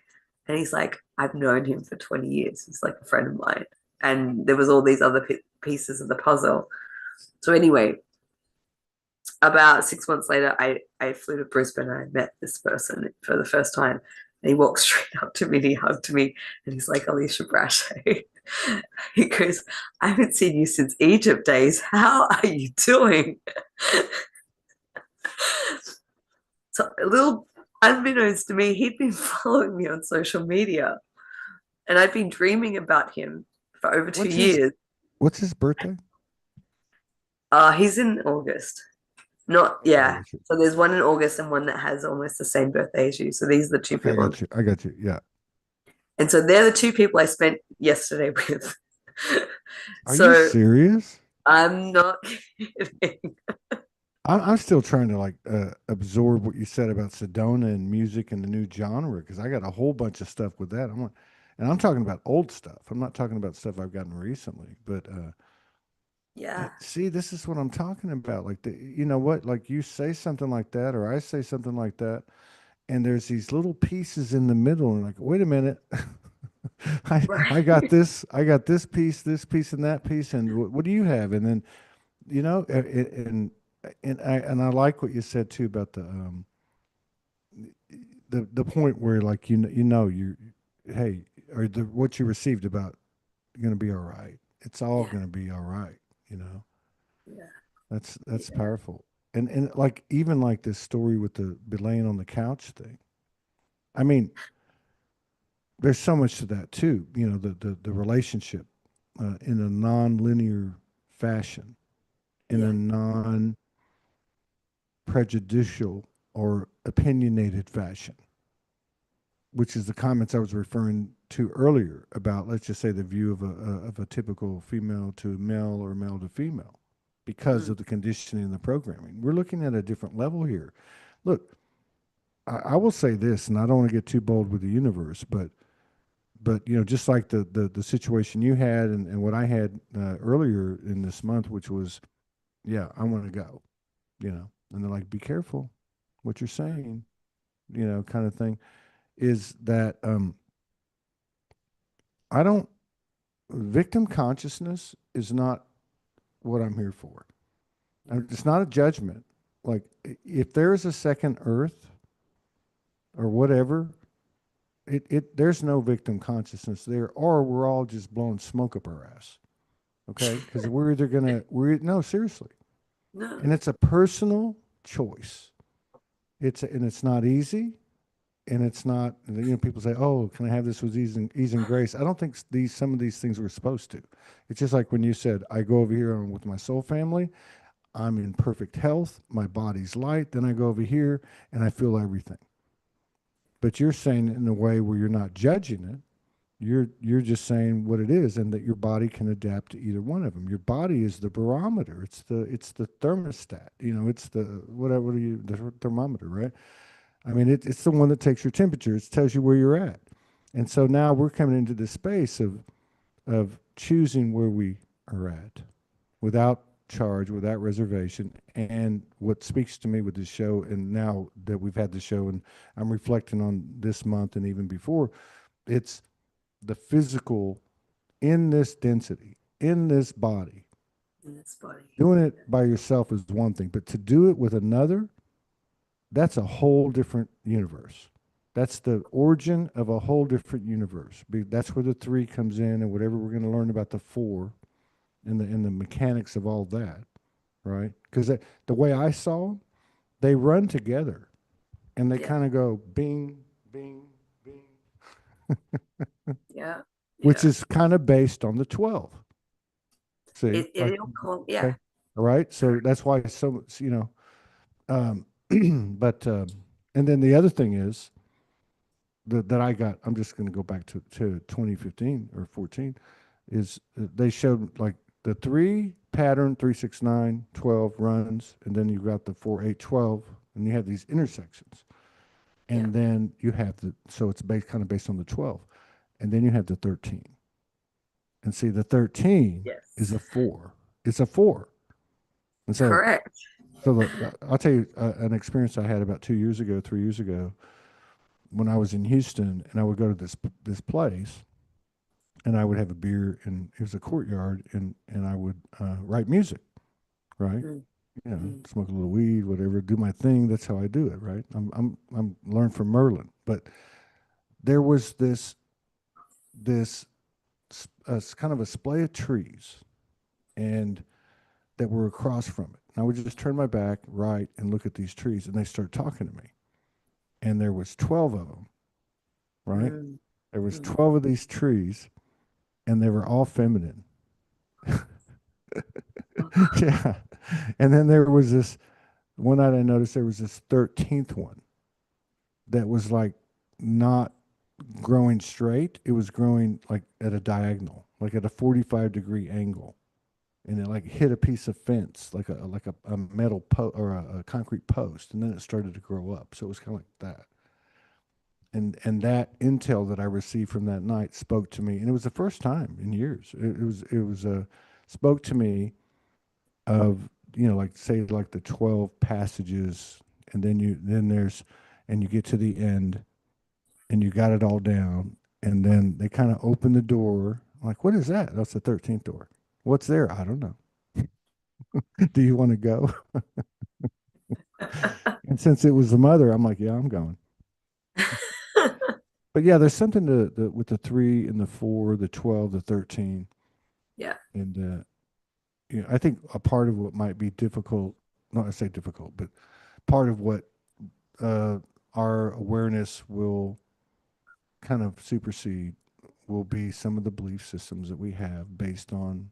And he's like, I've known him for 20 years. He's like a friend of mine. And there was all these other pieces of the puzzle. So anyway, about 6 months later, I flew to Brisbane and I met this person for the first time. And he walked straight up to me and he hugged me and he's like, Alisha Braché. He goes, I haven't seen you since Egypt days. How are you doing? So a little unbeknownst to me, he'd been following me on social media and I'd been dreaming about him for over two What's his years. What's his birthday? He's in August. Not, Okay, I yeah. got you. So there's one in August and one that has almost the same birthday as you. So these are the two Okay, I people. got you. I got you. Yeah. And so they're the two people I spent yesterday with. Are you So serious? I'm not kidding. I'm still trying to like absorb what you said about Sedona and music and the new genre because I got a whole bunch of stuff with that. And I'm talking about old stuff. I'm not talking about stuff I've gotten recently. But Yeah. see, this is what I'm talking about. Like you know what? Like you say something like that, or I say something like that, and there's these little pieces in the middle, and like, wait a minute. I got Right. this piece, and that piece, and what do you have? And then and I like what you said too about the point where like you hey or what you received about going to be all right. It's all Yeah. going to be all right. You know. Yeah. That's Yeah. powerful. And like even like this story with the be laying on the couch thing. I mean, there's so much to that too. You know, the relationship in a non-linear fashion, in a Yeah. non-prejudicial or opinionated fashion, which is the comments I was referring to earlier about, let's just say, the view of a typical female to male or male to female, because Mm. of the conditioning and the programming. We're looking at a different level here. Look, I will say this, and I don't want to get too bold with the universe, but you know, just like the situation you had and what I had earlier in this month, which was, yeah, I want to go, you know, and they're like, be careful what you're saying, you know, kind of thing. Is that I don't victim consciousness is not what I'm here for. It's not a judgment. Like if there is a second Earth or whatever, it there's no victim consciousness there, or we're all just blowing smoke up our ass. Okay, because we're either gonna we're no seriously, and No. it's a personal choice. And it's not easy, and it's not, you know, people say, oh, can I have this with ease and grace? I don't think these some of these things we're supposed to. It's just like when you said, I go over here with my soul family, I'm in perfect health, my body's light, then I go over here and I feel everything. But you're saying it in a way where you're not judging it. You're just saying what it is, and that your body can adapt to either one of them. Your body is the barometer. It's the thermostat. You know, it's the whatever you the thermometer, right? I mean, it's the one that takes your temperature. It tells you where you're at. And so now we're coming into this space of choosing where we are at without charge, without reservation. And what speaks to me with this show, and now that we've had the show, and I'm reflecting on this month and even before, it's the physical in this density, in this body. In this body. Doing it by yourself is one thing, but to do it with another, that's a whole different universe. That's the origin of a whole different universe. That's where the three comes in, and whatever we're going to learn about the four and the mechanics of all that, right? Because the way I saw them, they run together and they Yeah. kind of go bing, bing, bing, Yeah. which Yeah. is kind of based on the 12. See, like, It'll call, yeah. okay, all right. So that's why so you know, but and then the other thing is that I got. I'm just going to go back to 2015 or 14. Is they showed like the three pattern 3 6 9 12 runs, and then you got the 4 8 12, and you have these intersections, Yeah. and then you have the so it's based kind of based on the 12, and then you have the 13, and see the 13 is Yes. a four. It's a four, and so Correct. I'll tell you an experience I had about 2 years ago, 3 years ago, when I was in Houston, and I would go to this place, and I would have a beer, and it was a courtyard, and I would write music, right? Mm. You know, Mm. smoke a little weed, whatever, do my thing. That's how I do it, right? I'm learned from Merlin, but there was this kind of a splay of trees, and that were across from it. And I would just turn my back, right, and look at these trees, and they start talking to me. And there was 12 of them, right? Mm. There was Mm. 12 of these trees, and they were all feminine. Oh, Yeah. And then there was this one night I noticed there was this 13th one that was like not growing straight. It was growing like at a diagonal, like at a 45-degree angle. And it like hit a piece of fence, like a metal or a concrete post, and then it started to grow up. So it was kind of like that. And that intel that I received from that night spoke to me, and it was the first time in years. It was spoke to me of, you know, like say like the 12 passages, and then there's and you get to the end, and you got it all down, and then they kind of open the door. I'm like, what is that? That's the 13th door. What's there? I don't know. Do you want to go? And since it was the mother, I'm like, yeah, I'm going. But yeah, there's something with the three and the four, the 12, the 13, yeah. and I think a part of what might be difficult, not to say difficult, but part of what uh, our awareness will kind of supersede will be some of the belief systems that we have based on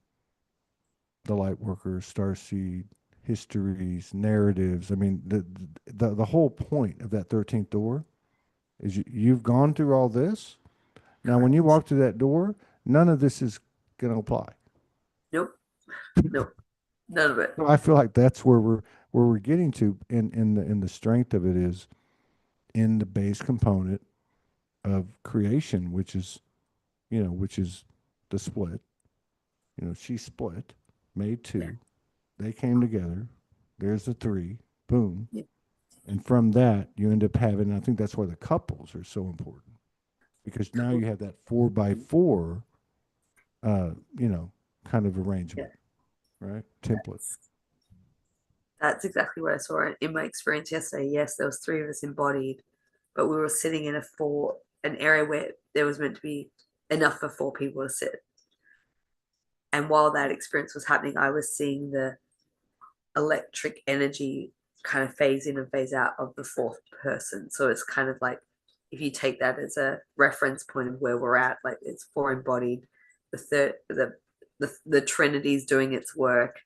the light workers, starseed, histories, narratives. I mean, the whole point of that 13th door is you've gone through all this. Now, when you Correct. walk through that door, none of this is going to apply. Nope. Nope. None of it. So I feel like that's where we're getting to in the strength of it is in the base component of creation, which is the split. She split, made Yeah. two. They came together. There's the three. Boom. Yeah. And from that, you end up having, I think that's why the couples are so important because now Cool. you have that 4x4, uh, you know, kind of Yeah. arrangement, right? Template. That's exactly what I saw in my experience yesterday. Yes, there was three of us embodied, but we were sitting in an area where there was meant to be enough for four people to sit. And while that experience was happening, I was seeing the electric energy kind of phase in and phase out of the fourth person. So it's kind of like if you take that as a reference point of where we're at, like it's four embodied, the third the Trinity's doing its work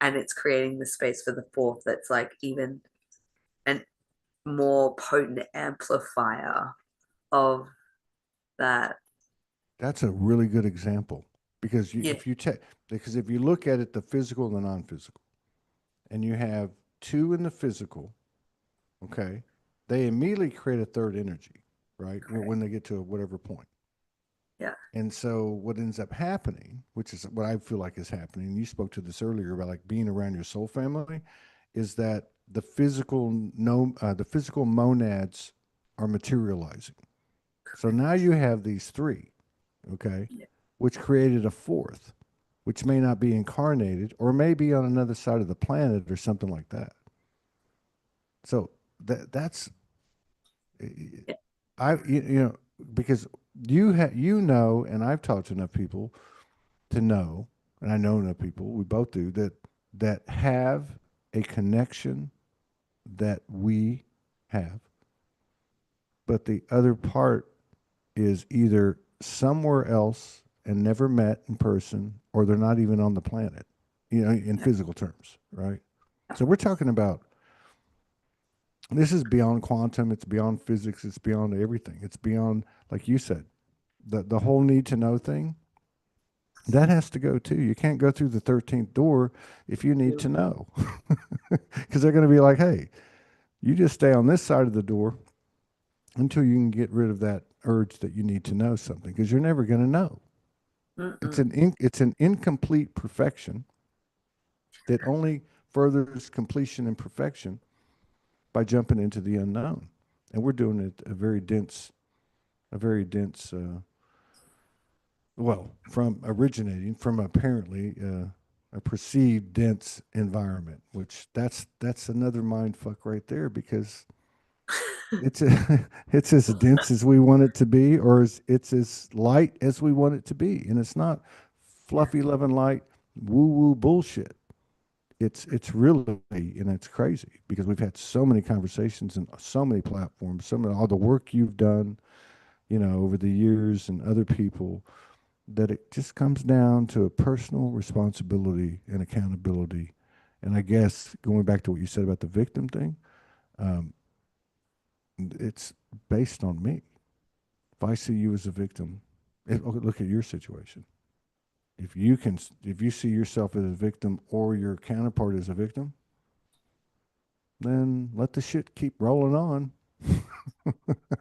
and it's creating the space for the fourth that's like even an more potent amplifier of that. That's a really good example because Yeah, if you look at it, the physical and the non-physical, and you have two in the physical, okay, they immediately create a third energy, right? correct. When they get to whatever point. Yeah, And so what ends up happening, which is what I feel like is happening, and you spoke to this earlier about like being around your soul family, is that the physical monads are materializing. So now correct. you have these three, okay, Yeah, which created a fourth, which may not be incarnated or may be on another side of the planet or something like that. So that's yeah, because and I've talked to enough people to know, and I know enough people, we both do, that have a connection that we have, but the other part is either somewhere else and never met in person, or they're not even on the planet, in yeah, physical terms, right? So we're talking about this is beyond quantum, it's beyond physics, it's beyond everything. It's beyond, like you said, the whole need to know thing. That has to go too. You can't go through the 13th door if you need yeah. to know. Because they're going to be like, hey, you just stay on this side of the door until you can get rid of that urge that you need to know something because you're never going to know. Mm-mm. It's an incomplete perfection that only furthers completion and perfection by jumping into the unknown. And we're doing it a very dense, well, from originating from apparently a perceived dense environment, which that's another mind fuck right there because it's as dense as we want it to be, or it's as light as we want it to be, and it's not Yeah. fluffy loving light woo woo bullshit. It's really, and it's crazy because we've had so many conversations and so many platforms, all the work you've done, over the years and other people, that it just comes down to a personal responsibility and accountability. And I guess going back to what you said about the victim thing, um, it's based on me. If I see you as a victim, okay, look at your situation. If you see yourself as a victim or your counterpart as a victim, then let the shit keep rolling on.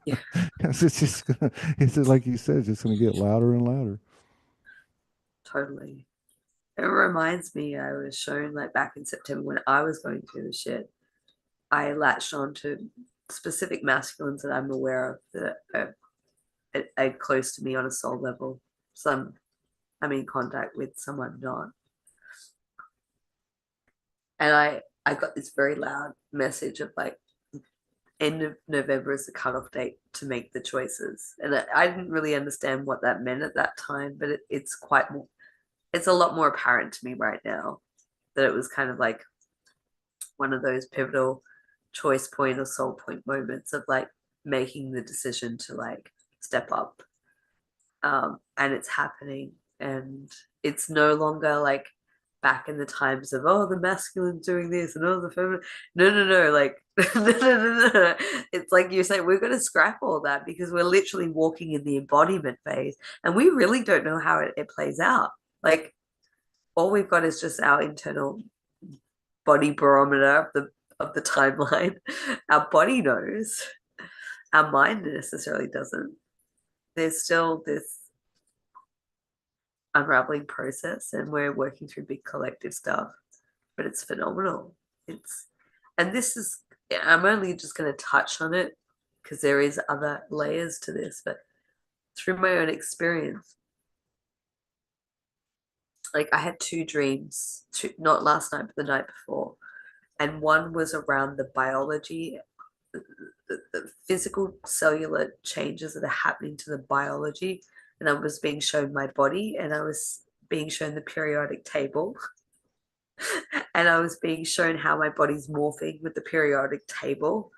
Yeah, 'Cause it's just like you said, it's just gonna get louder and louder. totally. It reminds me, I was shown like back in September when I was going through the shit, I latched on to specific masculines that I'm aware of that are close to me on a soul level. Some I'm in contact with, some I'm not. And I got this very loud message of like end of November is the cutoff date to make the choices. And I didn't really understand what that meant at that time, but it's quite more. it's a lot more apparent to me right now that it was kind of like one of those pivotal choice point or soul point moments of like making the decision to like step up. And it's happening, and it's no longer like back in the times of oh the masculine doing this and oh the feminine. No, no, no, like no, no, no, no. It's like you say we're going to scrap all that because we're literally walking in the embodiment phase, and we really don't know how it plays out. Like all we've got is just our internal body barometer of the timeline. Our body knows, our mind necessarily doesn't. There's still this unraveling process, and we're working through big collective stuff, but it's phenomenal. It's and this is I'm only just going to touch on it because there is other layers to this, but through my own experience, like I had two dreams, not last night but the night before, and one was around the biology, the physical cellular changes that are happening to the biology, and I was being shown my body, and I was being shown the periodic table, and I was being shown how my body's morphing with the periodic table,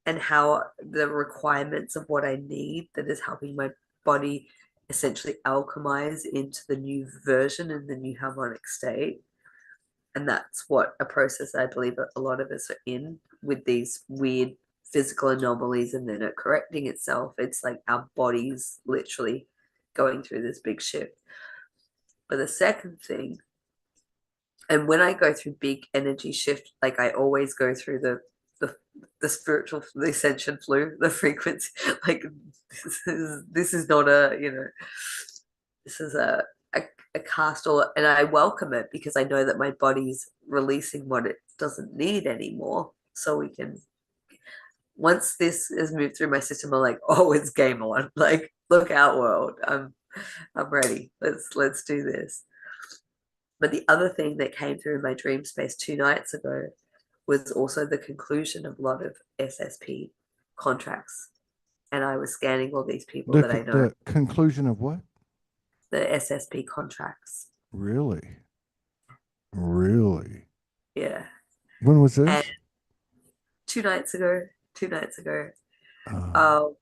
and how the requirements of what I need that is helping my body essentially alchemize into the new version and the new harmonic state. And that's what a process I believe a lot of us are in with these weird physical anomalies and then it correcting itself. It's like our bodies literally going through this big shift. But the second thing, and when I go through big energy shift, like I always go through the the spiritual, the ascension flu, the frequency. Like this is not a this is a cast, or and I welcome it because I know that my body's releasing what it doesn't need anymore. So we can once this has moved through my system, I'm like, oh, it's game on. Like, look out, world. I'm ready. Let's do this. But the other thing that came through my dream space 2 nights ago was also the conclusion of a lot of SSP contracts. And I was scanning all these people that I know, The conclusion of what? the SSP contracts. Really? Really? Yeah. When was And this? 2 nights ago, 2 nights ago, Uh, um,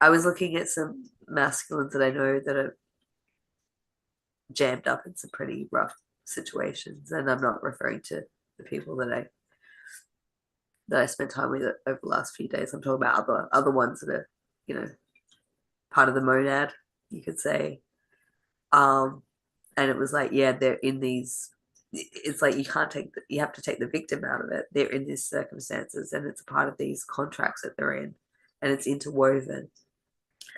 I was looking at some masculines that I know that are jammed up in some pretty rough situations. And I'm not referring to the people that I spent time with over the last few days. I'm talking about other ones that are, you know, part of the monad, you could say. Um, and it was like, yeah, they're in these. It's like you can't take. You have to take the victim out of it. They're in these circumstances, and it's a part of these contracts that they're in, and it's interwoven.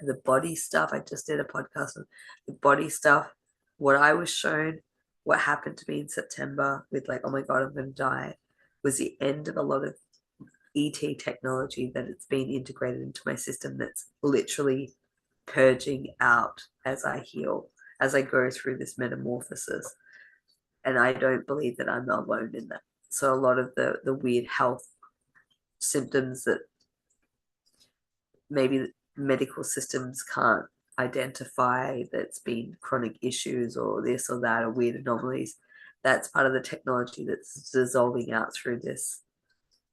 And the body stuff. I just did a podcast on the body stuff. What I was shown, what happened to me in September with like, oh my god, I'm going to die, was the end of a lot of ET technology that it's been integrated into my system that's literally purging out as I heal, as I go through this metamorphosis. And I don't believe that I'm alone in that. So a lot of the weird health symptoms that maybe medical systems can't identify that's been chronic issues or this or that or weird anomalies, that's part of the technology that's dissolving out through this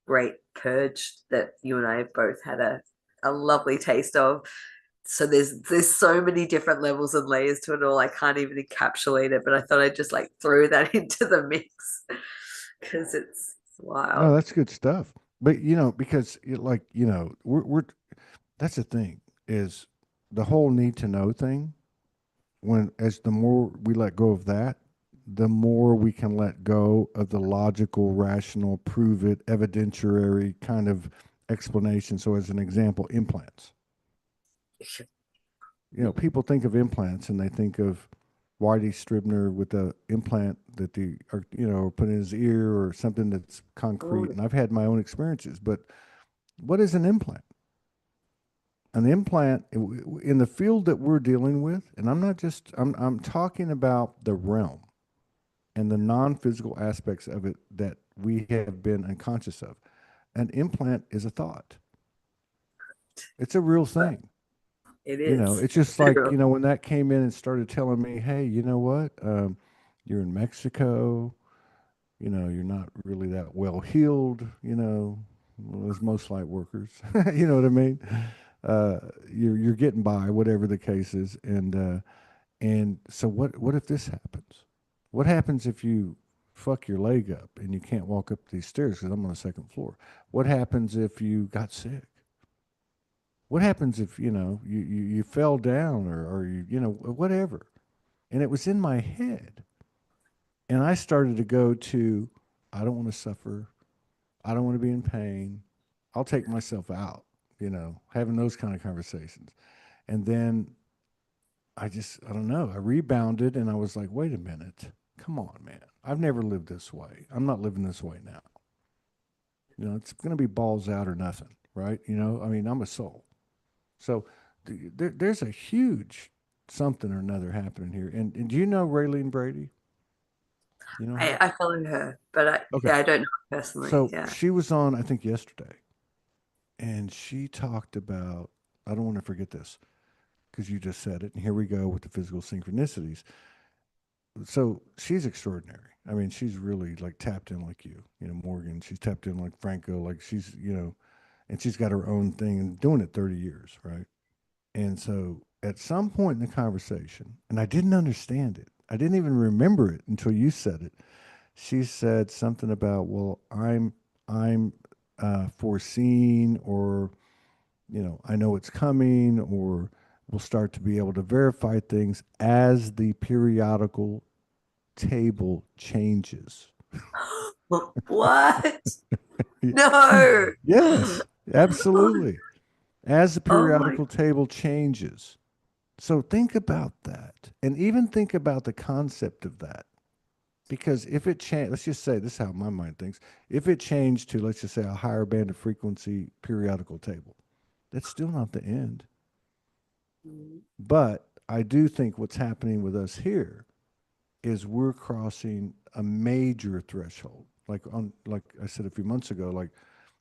great purge that you and I have both had a lovely taste of. So there's so many different levels and layers to it all. I can't even encapsulate it, but I thought I'd just like throw that into the mix because it's no, wild. that's good stuff. But because like we're that's the thing is the whole need to know thing. When as the more we let go of that, the more we can let go of the logical, rational, prove it, evidentiary kind of explanation. So, as an example, implants. People think of implants and they think of Whitey Stribner with the implant that the or put in his ear or something that's concrete. And I've had my own experiences, but what is an implant? An implant in the field that we're dealing with, and I'm talking about the realm and the non-physical aspects of it that we have been unconscious of. An implant is a thought. It's a real thing. It You know, is. it's just like, Literal. you know, when that came in and started telling me, hey, you know what? You're in Mexico, you know, you're not really that well heeled, you know, well, as most light workers, you know what I mean? Uh, you're getting by, whatever the case is. And so what if this happens? What happens if you fuck your leg up and you can't walk up these stairs because I'm on the second floor? What happens if you got sick? What happens if, you know, you fell down or you know, whatever? And it was in my head. And I started to go to, I don't want to suffer. I don't want to be in pain. I'll take myself out, you know, having those kind of conversations. And then I don't know, I rebounded and I was like, wait a minute. Come on, man. I've never lived this way. I'm not living this way now. You know, it's going to be balls out or nothing, right? You know, I mean, I'm a soul. So there's a huge something or another happening here. And do you know Raylene Brady? You know her? I follow her, but Okay. yeah, I don't know her personally. So Yeah. she was on, I think, yesterday, and she talked about, I don't want to forget this because you just said it. And here we go with the physical synchronicities. So she's extraordinary. I mean, she's really like tapped in like you know, Morgan. She's tapped in like Franco. Like she's, you know, and she's got her own thing and doing it 30 years, right? And so at some point in the conversation, and I didn't understand it, I didn't even remember it until you said it. She said something about, well, I'm foreseeing, or you know, I know it's coming, or we'll start to be able to verify things as the periodical table changes. What? No. Yes, Oh, absolutely. As the oh my. periodical table changes. So think about that. And even think about the concept of that. Because if it changed, let's just say this is how my mind thinks. If it changed to, let's just say, a higher band of frequency periodical table, that's still not the end. But I do think what's happening with us here is we're crossing a major threshold. Like I said a few months ago, like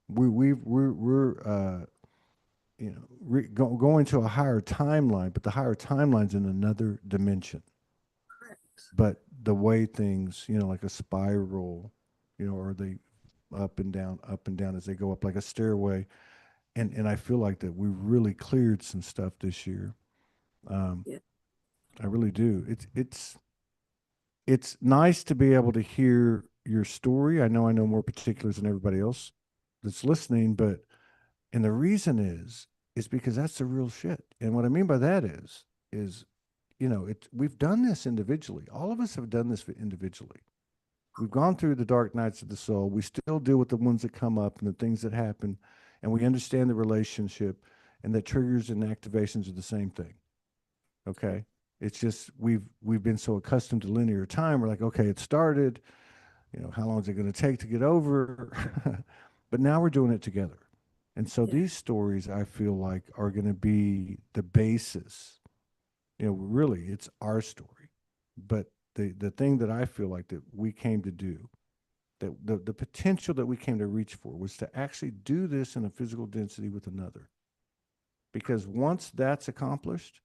we're you know, going to a higher timeline, but the higher timeline's in another dimension. But the way things, you know, like a spiral, you know, or they up and down as they go up like a stairway. And I feel like that we really cleared some stuff this year. Um, Yeah. I really do. It's nice to be able to hear your story. I know more particulars than everybody else that's listening, but and the reason is because that's the real shit. And what I mean by that is you know, we've done this individually. All of us have done this individually. We've gone through the dark nights of the soul. We still deal with the ones that come up and the things that happen, and we understand the relationship and that triggers and activations are the same thing. Okay? It's just we've been so accustomed to linear time. We're like, okay, it started. You know, how long is it going to take to get over? But now we're doing it together. And so Yeah. these stories I feel like are going to be the basis. You know, really it's our story. But the thing that I feel like that we came to do, that the potential that we came to reach for was to actually do this in a physical density with another. Because once that's accomplished,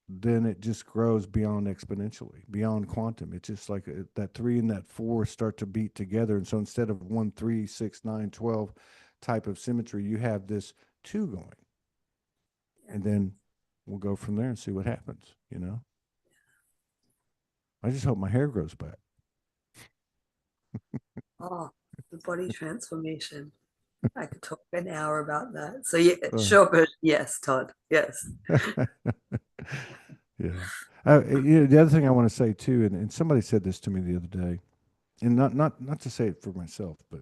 then it just grows beyond exponentially, beyond quantum. It's just like that three and that four start to beat together. And so instead of 1, 3, 6, 9, 12 type of symmetry, you have this two going. Yeah. And then we'll go from there and see what happens, you know? I just hope my hair grows back. Oh, the body transformation. I could talk an hour about that. So yeah, Uh, sure, but yes, Todd. Yes. yeah. You know, the other thing I want to say too, and somebody said this to me the other day, and not to say it for myself, but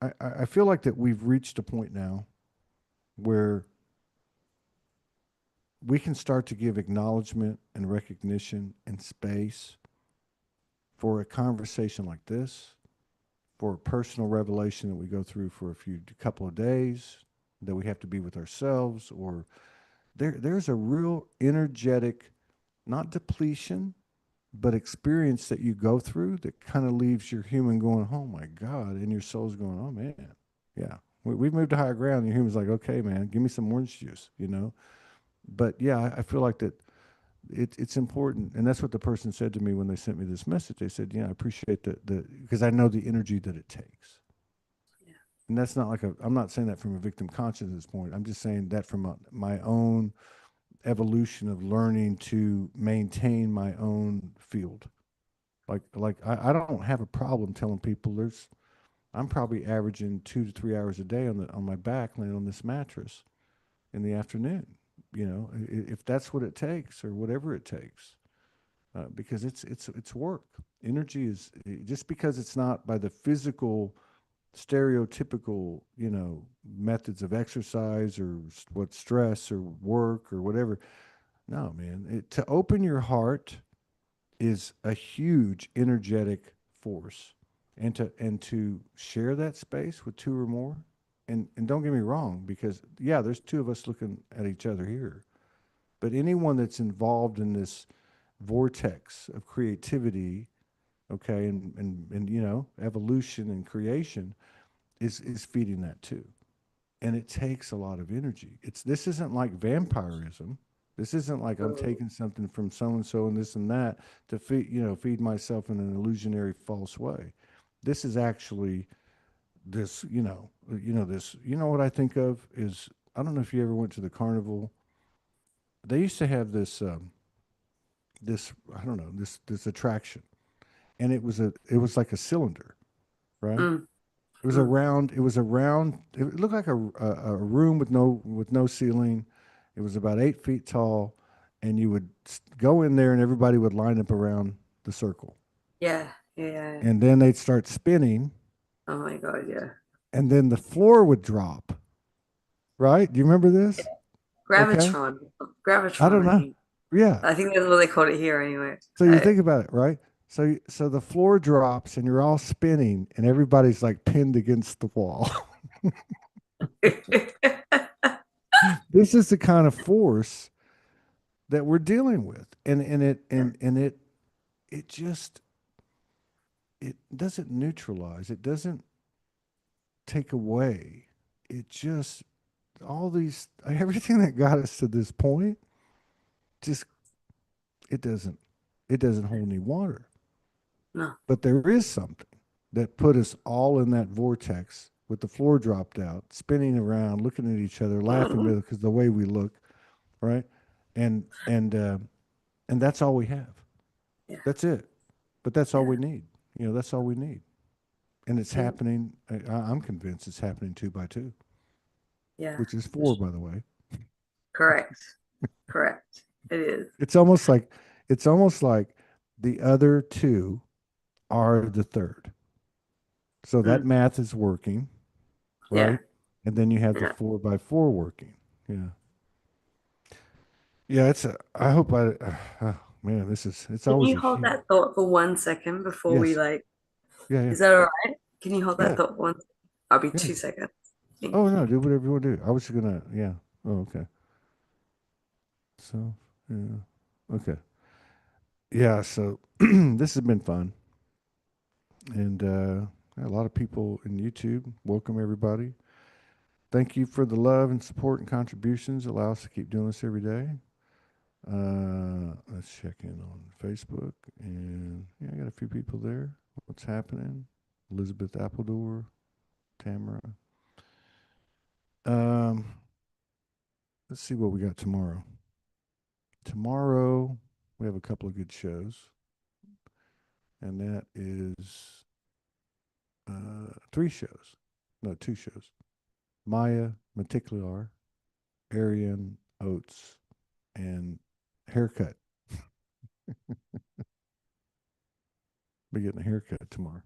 I feel like that we've reached a point now where we can start to give acknowledgement and recognition and space for a conversation like this, for a personal revelation that we go through for couple of days, that we have to be with ourselves, or there's a real energetic, not depletion, but experience that you go through that kind of leaves your human going, oh my God, and your soul's going, oh man, yeah. We've moved to higher ground. And he was like, okay, man, give me some orange juice, you know? But yeah, I feel like that it's important. And that's what the person said to me when they sent me this message. They said, yeah, I appreciate because I know the energy that it takes. Yeah. And that's not like I'm not saying that from a victim consciousness point. I'm just saying that from my own evolution of learning to maintain my own field. I don't have a problem telling people I'm probably averaging 2 to 3 hours a day on my back laying on this mattress in the afternoon. You know, if that's what it takes or whatever it takes, because it's work. Energy is just because it's not by the physical stereotypical, methods of exercise or what stress or work or whatever. No, man, to open your heart is a huge energetic force, and to share that space with two or more. And don't get me wrong, because yeah, there's two of us looking at each other here, but anyone that's involved in this vortex of creativity, okay, and evolution and creation is feeding that too. And it takes a lot of energy. This isn't like vampirism. This isn't like I'm Mm. taking something from so and so and this and that to feed myself in an illusionary false way. This is actually this, this, what I think of is, I don't know if you ever went to the carnival. They used to have this, I don't know, this attraction, and it was like a cylinder, right? Mm. Mm. It was a round. It looked like a room with no ceiling. It was about 8 feet tall, and you would go in there, and everybody would line up around the circle, Yeah. Yeah. and then they'd start spinning, Oh my God. Yeah. and then the floor would drop. Right? Do you remember this? Okay. Gravitron. I Gravitron, don't I know. think. Yeah. I think that's what they called it here anyway. So you think about it, right? So the floor drops, and you're all spinning, and everybody's like pinned against the wall. This is the kind of force that we're dealing with, and it just it doesn't neutralize, it doesn't take away, it just all these everything that got us to this point, just it doesn't it doesn't hold any water. No. But there is something that put us all in that vortex with the floor dropped out, spinning around, looking at each other, laughing because the way we look, right? And and uh and that's all we have. Yeah. That's it. But that's all Yeah. we need. That's all we need. And it's And happening. I'm convinced it's happening two by two, yeah. which is four, by the way. Correct. Correct. It is. It's almost like it's almost like the other two are the third. So that Mm. math is working, Yeah. right? And then you have the Yeah. 4 by 4 working. Yeah. Yeah. I hope man, it's Can always you a hold huge, that thought for 1 second before we yes. like, Yeah. Yeah. is that all right? Can you hold that Yeah. thought for one? I'll be Yeah. 2 seconds. Oh, Thank no, you. do whatever you want to do. I was just going to, yeah. Oh, okay. So, yeah. Okay. Yeah. So this has been fun. And a lot of people in YouTube. Welcome, everybody. Thank you for the love and support and contributions. Allow us to keep doing this every day. Let's check in on Facebook. And yeah, I got a few people there. What's happening? Elizabeth Appledore, Tamara. Um, let's see what we got tomorrow. Tomorrow, we have a couple of good shows, and that is three shows. No, two shows. Maya Maticular, Arian Oates, and Haircut. Be getting a haircut tomorrow.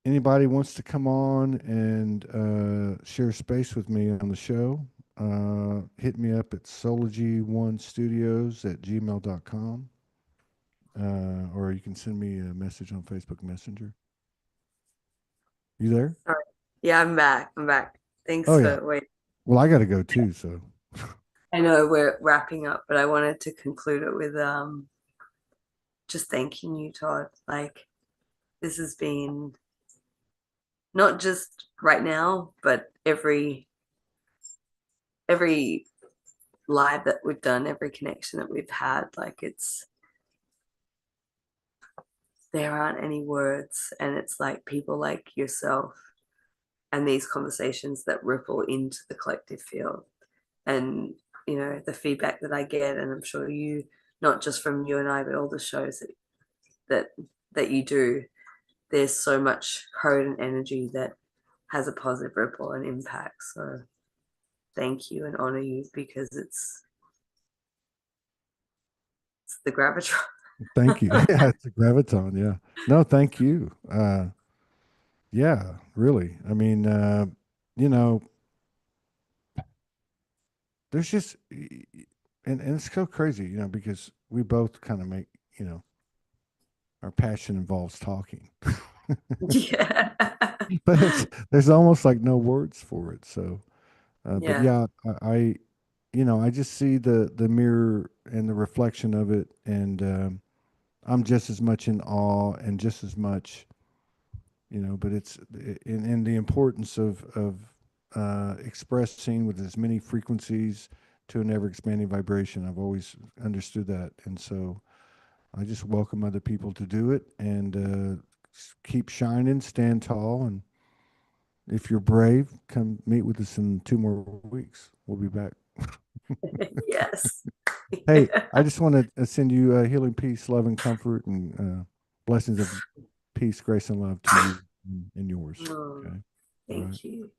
Anybody wants to come on and share space with me on the show, hit me up at Soulogy1Studios at gmail.com. Or you can send me a message on Facebook Messenger. You there? Sorry. Yeah, I'm back. I'm back. Oh, Thanks yeah. for waiting. Well, I got to go too. So, I know we're wrapping up, but I wanted to conclude it with just thanking you, Todd. Like this has been not just right now, but every live that we've done, every connection that we've had, like it's there aren't any words, and it's like people like yourself and these conversations that ripple into the collective field. And the feedback that I get, and I'm sure you, not just from you and I, but all the shows that that you do, there's so much code and energy that has a positive ripple and impact. So thank you and honor you, because it's the gravitron. Thank you. Yeah, it's a graviton. Yeah. No, thank you. Yeah, really. I mean, you know, there's just, and it's so crazy, because we both kind of make, you know, our passion involves talking, Yeah. but there's almost like no words for it. So, but Yeah. yeah, I just see the mirror and the reflection of it, and I'm just as much in awe and just as much, but it's in the importance of expressing with as many frequencies to an ever expanding vibration. I've always understood that, and so I just welcome other people to do it, and keep shining, stand tall, and if you're brave, come meet with us in 2 more weeks. We'll be back. Yes. Hey, Yeah. I just want to send you healing, peace, love, and comfort, and blessings of peace, grace, and love to you and yours. Oh, Okay. All right. thank you.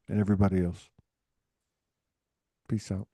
And everybody else. Peace out.